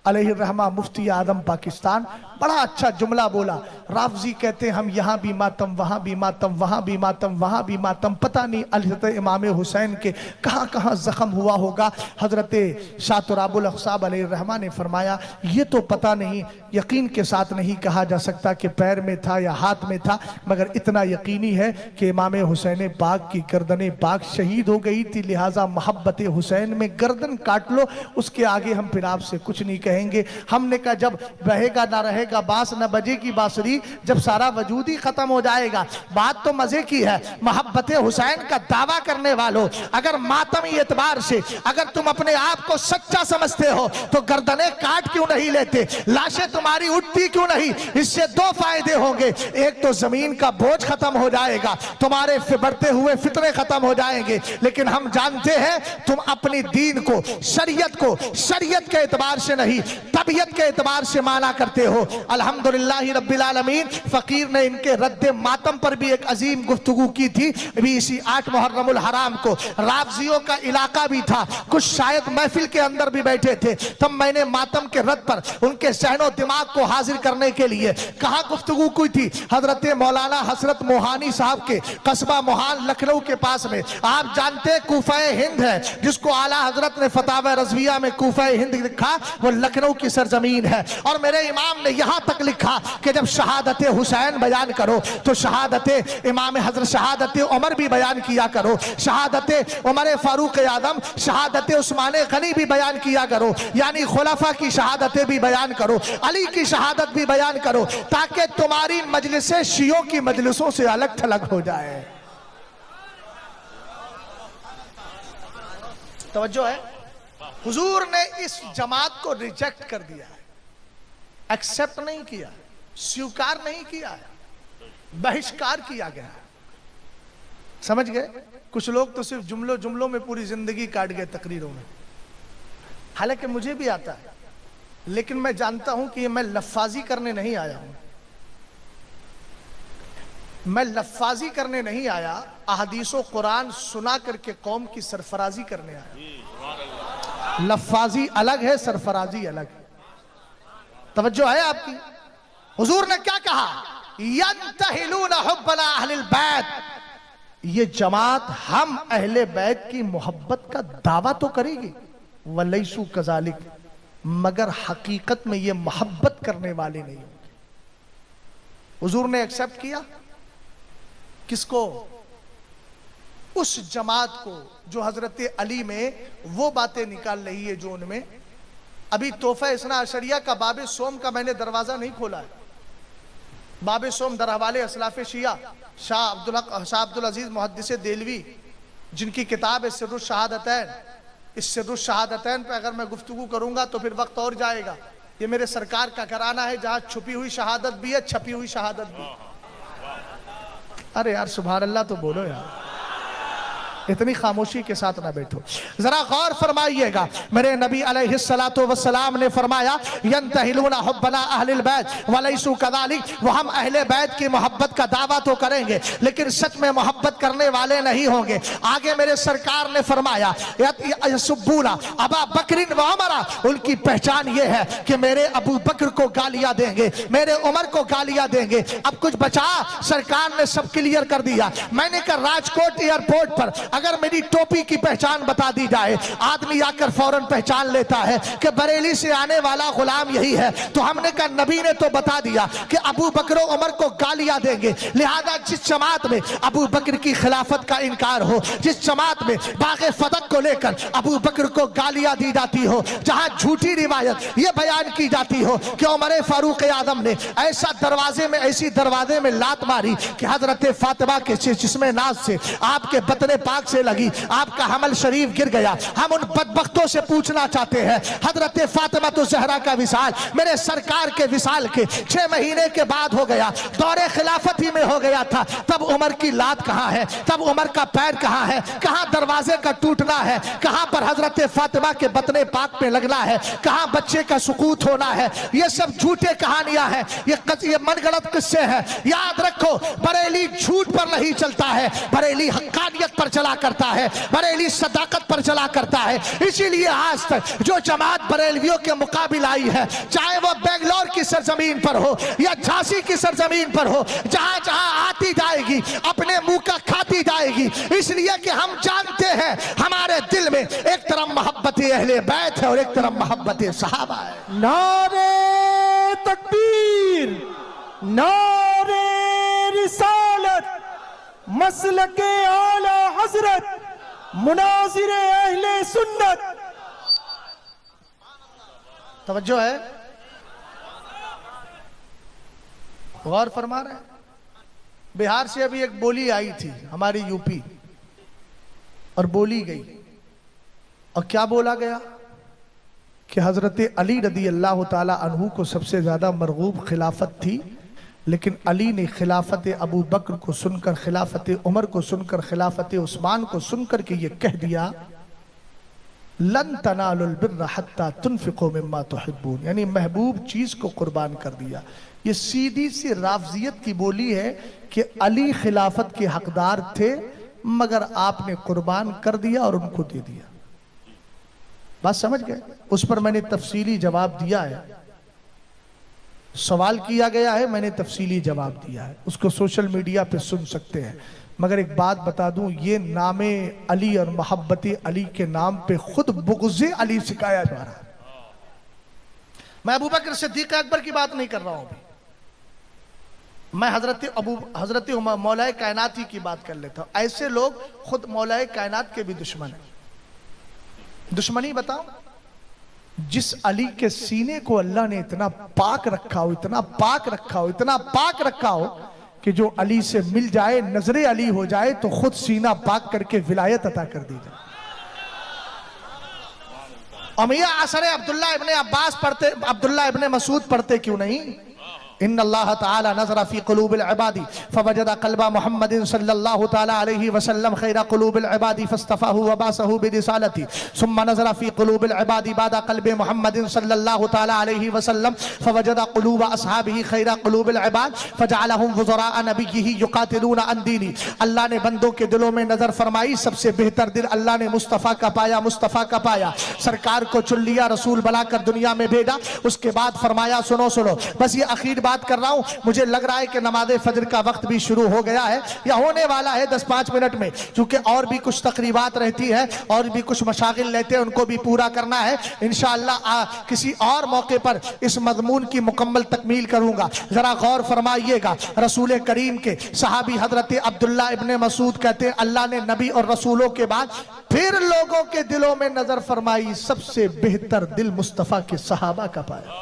अलैहि रहमा मुफ्ती आदम पाकिस्तान बड़ा अच्छा जुमला बोला। राफजी कहते हैं हम यहाँ भी मातम, वहाँ भी मातम, वहाँ भी मातम, वहाँ भी मातम। पता नहीं हज़रत इमाम हुसैन के कहाँ कहाँ ज़ख्म हुआ होगा। हज़रत शाह तुराबुल अक़साब अलैहि रहमा ने फरमाया ये तो पता नहीं, यकीन के साथ नहीं कहा जा सकता कि पैर में था या हाथ में था, मगर इतना यकीनी है कि इमाम हुसैन पाक की गर्दन पाक शहीद हो गई थी, लिहाजा मोहब्बत हुसैन में गर्दन काट लो, उसके आगे हम फिर आपसे कुछ नहीं कहेंगे। हमने कहा जब रहेगा ना रहेगा बजेगा बांस न बजेगी बांसुरी, जब सारा वजूद ही खत्म हो जाएगा। बात तो मजे की है, मोहब्बत हुसैन का दावा करने वालों, अगर मातमी एतबार से अगर तुम अपने आप को सच्चा समझते हो तो गर्दनें काट क्यों नहीं लेते, लाशें तुम्हारी उठती क्यों नहीं? इससे दो फायदे होंगे, एक तो जमीन का बोझ खत्म हो जाएगा, तुम्हारे बढ़ते हुए फितरे खत्म हो जाएंगे। लेकिन हम जानते हैं तुम अपनी दीन को, शरीयत के एतबार से नहीं, तबीयत के एतबार से माना करते हो। अल्हम्दुलिल्लाह रब्बिल आलमीन, फकीर ने इनके रद्द मातम पर भी एक अजीम गुफ्तगू की थी। अभी इसी 8 मुहर्रमुल हराम को रावजियों का इलाका भी था, कुछ शायद महफिल के अंदर भी बैठे थे, तब मैंने मातम के रद्द पर उनके सहनो दिमाग को हाजिर करने के लिए कहा गुफ्तगू की थी। हजरत मौलाना हसरत मोहानी साहब के कस्बा मोहान लखनऊ के पास में, आप जानते कूफा-ए हिंद है, जिसको आला हजरत ने फतावा रज़विया में कूफा-ए हिंद लिखा, वो लखनऊ की सरजमीन है। और मेरे इमाम ने यहां तक लिखा कि जब शहादत हुसैन बयान करो तो शहादत इमाम हजरत शहादत उमर भी बयान किया करो, शहादत उमर फारूक आदम, शहादत उस्मान गनी भी बयान किया करो, यानी खुलफा की शहादतें भी बयान करो, अली की शहादत भी बयान करो, ताकि तुम्हारी मजलिसें शियों की मजलिसों से अलग थलग हो जाए। तवज्जो है, हुजूर ने इस जमात को रिजेक्ट कर दिया है, एक्सेप्ट नहीं किया, स्वीकार नहीं किया है, बहिष्कार किया गया है। समझ गए? कुछ लोग तो सिर्फ जुमलों में पूरी जिंदगी काट गए तकरीरों में, हालांकि मुझे भी आता है, लेकिन मैं जानता हूं कि मैं लफ्फाजी करने नहीं आया हूं, मैं लफ्फाजी करने नहीं आया, अहदीसो कुरान सुना करके कौम की सरफराजी करने आया। लफ्फाजी अलग है, सरफराजी अलग है। तवज्जो है आपकी? हुजूर ने क्या कहा? यंतहिलून हुब्बना अहलिल बैत, ये जमात हम अहले बैत की मोहब्बत का दावा तो करेगी, वलैसु कजालिक, मगर हकीकत में ये मोहब्बत करने वाले नहीं होंगे। हुजूर ने एक्सेप्ट किया किसको? उस जमात को जो हजरत अली में वो बातें निकाल रही है जो उनमें। अभी तोहफा इसना अशरिया का बाबे सोम का मैंने दरवाजा नहीं खोला है। बाबे सोम दरहवाले असलाफ शिया शाह अब्दुल अजीज मुहद्दिस देलवी, जिनकी किताब है सिर्रुश शहादतैन, इस सिर्रुश शहादतैन पे अगर मैं गुफ्तगू करूंगा तो फिर वक्त और जाएगा। ये मेरे सरकार का घराना है जहां छुपी हुई शहादत भी है, छपी हुई शहादत भी। अरे यार सुभान अल्लाह तो बोलो यार, इतनी खामोशी के साथ ना बैठो, जरा गौर फरमाइएगा। मेरे नबी अलैहिस्सलातु वस्सलाम ने फरमाया यंतहिलूना हुब्बना अहलिल बैत वलैसु कज़ालिक, वो हम अहले बैत की मोहब्बत का दावा तो करेंगे लेकिन सच में मोहब्बत करने वाले नहीं होंगे। आगे मेरे सरकार ने फरमाया यसुब्बूना अबा बकरिन व उमरा, उनकी पहचान ये है कि मेरे अबू बकर को गालियां देंगे, मेरे उमर को गालियां देंगे। अब कुछ बचा? सरकार ने सब क्लियर कर दिया। मैंने कहा राजकोट एयरपोर्ट पर अगर मेरी टोपी की पहचान बता दी जाए, आदमी आकर फौरन पहचान लेता है कि बरेली से आने वाला गुलाम यही है, तो हमने कहा नबी ने तो बता दिया कि अबू बकर उमर को गालियां देंगे, लिहाजा जिस जमात में अबू बकर की खिलाफत का इनकार हो, जिस जमात में बाग़े फदक को लेकर अबू बकर को गालियां दी जाती हो, जहां झूठी रिवायत ये बयान की जाती हो कि उमर फारूक आदम ने ऐसा दरवाजे में ऐसी दरवाजे में लात मारी कि हजरत फातिमा के जिस्म नाज से आपके बतने पाक से लगी, आपका हमल शरीफ गिर गया। हम उन बदबख्तों से पूछना चाहते हैं, हजरत फातिमा तो ज़हरा का विसाल मेरे सरकार के विसाल के 6 महीने के बाद हो गया, दौरे खिलाफत ही में हो गया था, तब उमर की लात कहाँ है, तब उमर का पैर कहाँ है, कहाँ दरवाजे का टूटना है, कहाँ पर हजरत फातिमा के बतने पाक पे लगना है, कहाँ बच्चे का सुकूत होना है। ये सब झूठे कहानियां हैं, ये मनगढ़ंत किस्से हैं। याद रखो बरेली झूठ पर नहीं चलता है, बरेली हक्कानियत पर चला करता है, बरेली सदाकत पर चला करता है। इसीलिए आज तक जो जमात बरेलवियों के मुकाबले आई है, चाहे वो बेंगलोर की सरजमीन पर हो या झांसी की सरजमीन पर हो, जहां जहां आती जाएगी अपने मुंह का खाती जाएगी, इसलिए कि हम जानते हैं हमारे दिल में एक तरफ मोहब्बत अहले बैत है और एक तरफ मोहब्बत सहाबा है। नारे तकबीर, नारे रिसालत, मसलके आला हजरत, मुनाजिरे अहले सुन्नत। तवज्जो है। गौर फरमा रहे हैं। बिहार से अभी एक बोली आई थी हमारी यूपी, और बोली गई, और क्या बोला गया कि हजरत अली रदी अल्लाह ताला अन्हु को सबसे ज्यादा मरगूब खिलाफत थी, लेकिन अली ने खिलाफत अबू बकर को सुनकर, खिलाफत उमर को सुनकर, खिलाफत उस्मान को सुनकर के ये कह दिया, लन तनालुल बिर्र हत्ता तुनफिकू मिम्मा तुहिब्बून, यानी महबूब चीज को कुर्बान कर दिया। ये सीधी सी राफजियत की बोली है कि अली खिलाफत के हकदार थे, मगर आपने कुर्बान कर दिया और उनको दे दिया। बात समझ गए? उस पर मैंने तफसीली जवाब दिया है, सवाल किया गया है, मैंने तफसीली जवाब दिया है, उसको सोशल मीडिया पे सुन सकते हैं। मगर एक बात बता दूं, ये नामे अली और मोहब्बत अली के नाम पे खुद बुग़्ज़े अली सिखाया जा रहा है। मैं अबू बकर सिद्दीक़ अकबर की बात नहीं कर रहा हूं, मैं हजरत मौलाए कायनात ही की बात कर लेता हूं। ऐसे लोग खुद मौलाए कायनात के भी दुश्मन हैं। दुश्मनी बताओ, जिस अली के सीने को अल्लाह ने इतना पाक रखा हो, इतना पाक रखा हो, इतना पाक रखा हो कि जो अली से मिल जाए, नजरे अली हो जाए, तो खुद सीना पाक करके विलायत अता कर दी जाए। और मियां असर अब्दुल्ला इब्ने अब्बास पढ़ते, अब्दुल्ला इब्ने मसूद पढ़ते क्यों नहीं? इन्नल्लाह ताला नज़रा फी क़ुलूबिल इबादी फवजदा क़ल्बा मुहम्मदिन सल्लल्लाहु ताला अलैहि वसल्लम खैरा क़ुलूबिल इबादी फस्तफ़ाहु व बासहु बिरिसालती सुम्मा नज़रा फी क़ुलूबिल इबादी बादा क़ल्बि मुहम्मदिन सल्लल्लाहु ताला अलैहि वसल्लम फवजदा क़ुलूब अस्हाबिही खैरा क़ुलूबिल इबाद फजअलहुम वज़राअ नबिय्यिही युक़ातिलूना अन दीनी। अल्लाह ने बंदों के दिलों में नजर फरमाई, सबसे बेहतर दिल अल्लाह ने मुस्तफ़ा का पाया, मुस्तफ़ा का पाया। सरकार को चुन लिया, रसूल बनाकर दुनिया में भेजा। उसके बाद फरमाया, सुनो सुनो, बस ये आखिर बात कर रहा हूं, मुझे लग रहा है कि नमाज फजर का वक्त भी शुरू हो गया है या होने वाला है 10-5 मिनट में, क्योंकि और भी कुछ तकरीबात रहती है और भी कुछ मशागिल रहते हैं, उनको भी पूरा करना है। इंशाअल्लाह किसी और मौके पर इस मजमून की मुकम्मल तकमील करूंगा। जरा गौर फरमाइएगा, रसूल करीम के सहाबी हजरत अब्दुल्ला इब्ने मसूद कहते हैं, अल्लाह ने नबी और रसूलों के बाद फिर लोगों के दिलों में नजर फरमाई, सबसे बेहतर दिल मुस्तफा के सहाबा का पाया।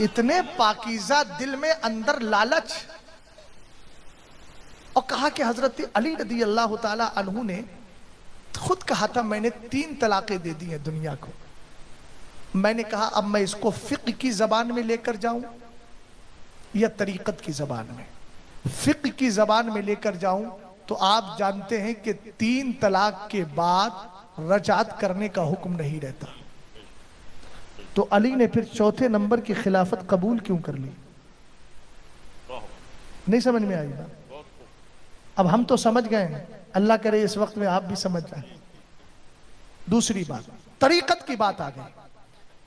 इतने पाकीज़ा दिल में अंदर लालच, और कहा कि हजरत अली रदी अल्लाह ताला अन्हु ने खुद कहा था, मैंने 3 तलाक़ें दे दी हैं दुनिया को। मैंने कहा अब मैं इसको फ़िक़्ह की ज़बान में लेकर जाऊं या तरीक़त की ज़बान में? फ़िक़्ह की ज़बान में लेकर जाऊं तो आप जानते हैं कि 3 तलाक़ के बाद रजात करने का हुक्म नहीं रहता। तो अली ने फिर चौथे नंबर की खिलाफत कबूल क्यों कर ली? नहीं समझ में आई बात? अब हम तो समझ गए हैं, अल्लाह करे इस वक्त में आप भी समझ जाए। दूसरी बात, तरीकत की बात आ गई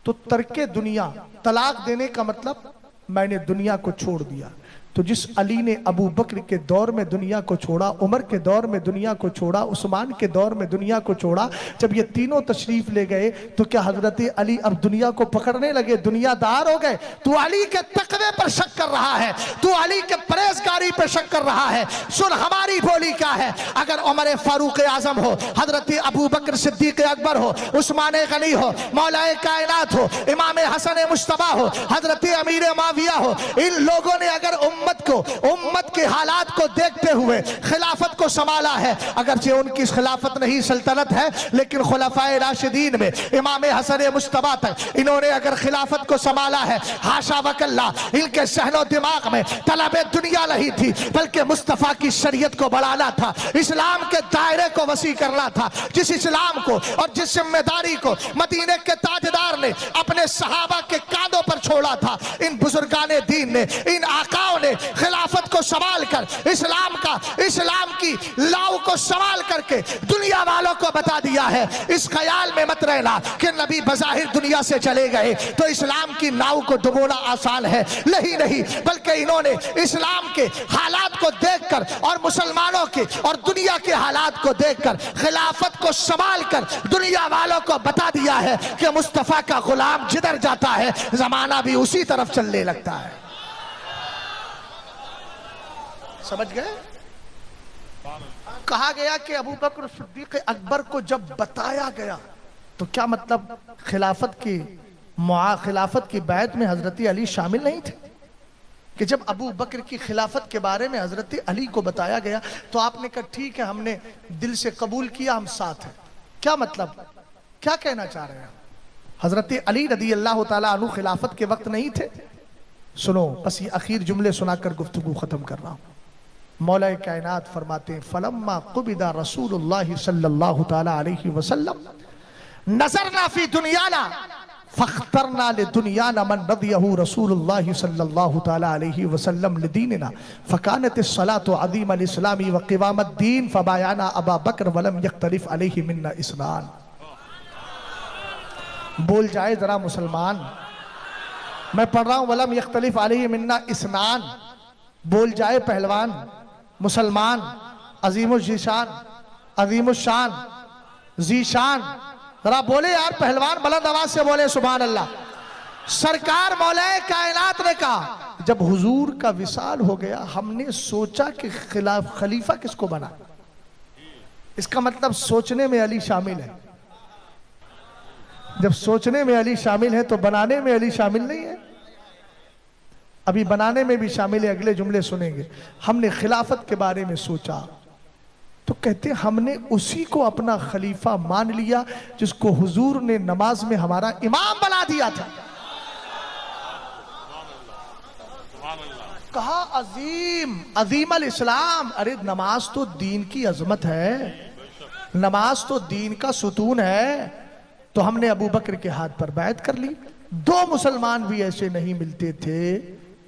तो तर्के दुनिया, तलाक देने का मतलब मैंने दुनिया को छोड़ दिया। तो जिस अली ने अबू बकर के दौर में दुनिया को छोड़ा, उमर के दौर में दुनिया को छोड़ा, उस्मान के दौर में दुनिया को छोड़ा, जब ये तीनों तशरीफ ले गए तो क्या हजरत अली अब दुनिया को पकड़ने लगे, दुनियादार हो गए? तू अली के तकवे पर शक कर रहा है, तू अली के परहेजगारी पर शक कर रहा है। सुन हमारी बोली क्या है, अगर उमर फारूक आजम हो, हजरत अबू बकर सिद्दीक अकबर हो, उस्मान गनी हो, मौलाए कायनात हो, इमाम हसन मुश्तबा हो, हजरत अमीर माविया हो, इन लोगों ने अगर उम्मत के हालात को देखते हुए खिलाफत को संभाला है, अगरचे उनकी खिलाफत नहीं सल्तनत है, लेकिन खुलफाए राशिदीन में इमाम हसन मुश्तबा तक इन्होंने अगर खिलाफत को संभाला है, हाशा वकल्ला इनके सहनो दिमाग में तलबे दुनिया नहीं थी, बल्कि मुस्तफा की शरीयत को बढ़ाना था, इस्लाम के दायरे को वसी करना था। जिस इस्लाम को और जिस जिम्मेदारी को मदीने के ताजदार ने अपने सहाबा के कांधों पर छोड़ा था, इन बुजुर्गाने दीन ने, इन आकाओं ने खिलाफत को संभाल कर इस्लाम की लाव को संभाल करके दुनिया वालों को बता दिया है। इस ख्याल में मत रहना कि नबी बज़ाहिर दुनिया से चले गए तो इस्लाम की नाव को डुबोना आसान है, नहीं, बल्कि इन्होंने इस्लाम के हालात को देखकर और मुसलमानों के और दुनिया के हालात को देखकर खिलाफत को संभाल कर दुनिया वालों को बता दिया है कि मुस्तफा का गुलाम जिधर जाता है जमाना भी उसी तरफ चलने लगता है। समझ गए? कहा गया कि अबू बकर सिद्दीक अकबर को जब बताया गया तो क्या मतलब खिलाफत की खिलाफत की बैत में हजरत अली शामिल नहीं थे कि जब अबू बकर की खिलाफत के बारे में हजरत अली को बताया गया तो आपने कहा ठीक है, हमने दिल से कबूल किया, हम साथ हैं। क्या मतलब, क्या कहना चाह रहे हैं? हजरत अली रदी अल्लाह ताला अन्हु खिलाफत के वक्त नहीं थे। सुनो, बस ये आखिर जुमले सुनाकर गुफ्तगू खत्म कर रहा हूं। मौला कायनात फरमाते हैं, फलम्मा कुबिदा रसूलुल्लाह सल्लल्लाहु ताला अलैहि वसल्लम नज़रना फी दुनियाना फख्तरना लिदुनियाना मन रदियहु रसूलुल्लाह सल्लल्लाहु ताला अलैहि वसल्लम लिदीनिना फकानत अस्सलातु अज़ीम अल-इस्लामी व क़िवामद्दीन फबायाना अबा बकर वलम यख्तलिफ अलैहि मिन्ना इस्नान। बोल जाए जरा मुसलमान, मैं पढ़ रहा हूं वलम यख्तलिफ अलैहि मिन्ना इस्नान। बोल जाए पहलवान मुसलमान, अजीमुश-ज़ीशान, अजीमुश-शान, ज़ीशान, जरा बोले यार पहलवान, बुलंद आवाज से बोले सुभान अल्लाह। सरकार मौलाए कायनात ने कहा जब हुजूर का विसाल हो गया हमने सोचा कि खिलाफ खलीफा किसको बना। इसका मतलब सोचने में अली शामिल है। जब सोचने में अली शामिल है तो बनाने में अली शामिल नहीं है। अभी बनाने में भी शामिल है, अगले जुमले सुनेंगे। हमने खिलाफत के बारे में सोचा तो कहते हमने उसी को अपना खलीफा मान लिया जिसको हुजूर ने नमाज में हमारा इमाम बना दिया था। कहा अजीम अजीम अल इस्लाम, अरे नमाज तो दीन की अजमत है, नमाज तो दीन का सुतून है। तो हमने अबू बकर के हाथ पर बैत कर ली। दो मुसलमान भी ऐसे नहीं मिलते थे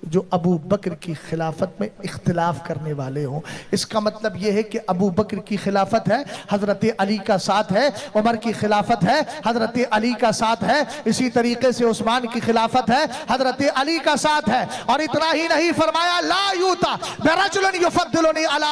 जो अबू बकर की खिलाफत में इख्तिलाफ करने वाले हों। इसका मतलब यह है कि अबू बकर की खिलाफत है, हजरत अली का साथ है। उमर की खिलाफत है, हजरत अली का साथ है। इसी तरीके से उस्मान की खिलाफत है, हजरत अली का साथ है। और इतना ही नहीं फरमाया ला यूता बिरजुलिन युफद्दिलुनी अला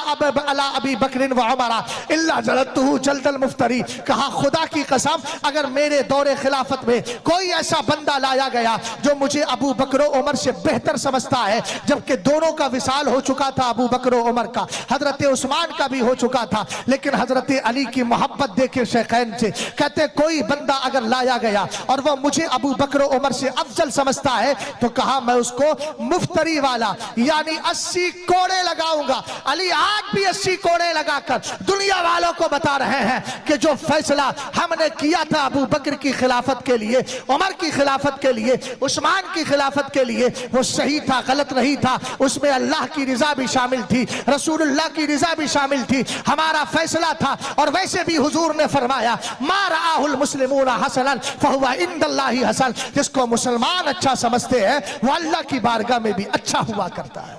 अबी बकर व उमर इल्ला जलतहु जल्दल मुफ्तरी। कहा खुदा की कसम, अगर मेरे दौरे खिलाफत में कोई ऐसा बंदा लाया गया जो मुझे अबू बकर उमर से बेहतर समझता है, जबकि दोनों का विसाल हो चुका था, अबू बकर उमर का, हजरत उस्मान का भी हो चुका था, लेकिन हजरत अली की मोहब्बत देखे शेखैन से, कहते कोई बंदा अगर लाया गया और वह मुझे अबू बकर उमर से अफजल समझता है तो कहा मैं उसको मुफ्तरी वाला यानी 80 कोड़े लगाऊंगा। अली आज भी 80 कोड़े लगाकर दुनिया वालों को बता रहे हैं कि जो फैसला हमने किया था अबू बकर की खिलाफत के लिए, उमर की खिलाफत के लिए, उस्मान की खिलाफत के लिए, वो सही था, गलत नहीं था। उसमें अल्लाह की रिजा भी शामिल थी, रसूलुल्लाह की रिजा भी शामिल थी, हमारा फैसला था। और वैसे भी हुजूर ने फरमाया मा रआहुल मुस्लिमून हसनन फहुवा इंदल्लाहि हसन। जिसको मुसलमान अच्छा समझते हैं वो अल्लाह की बारगाह में भी अच्छा हुआ करता है।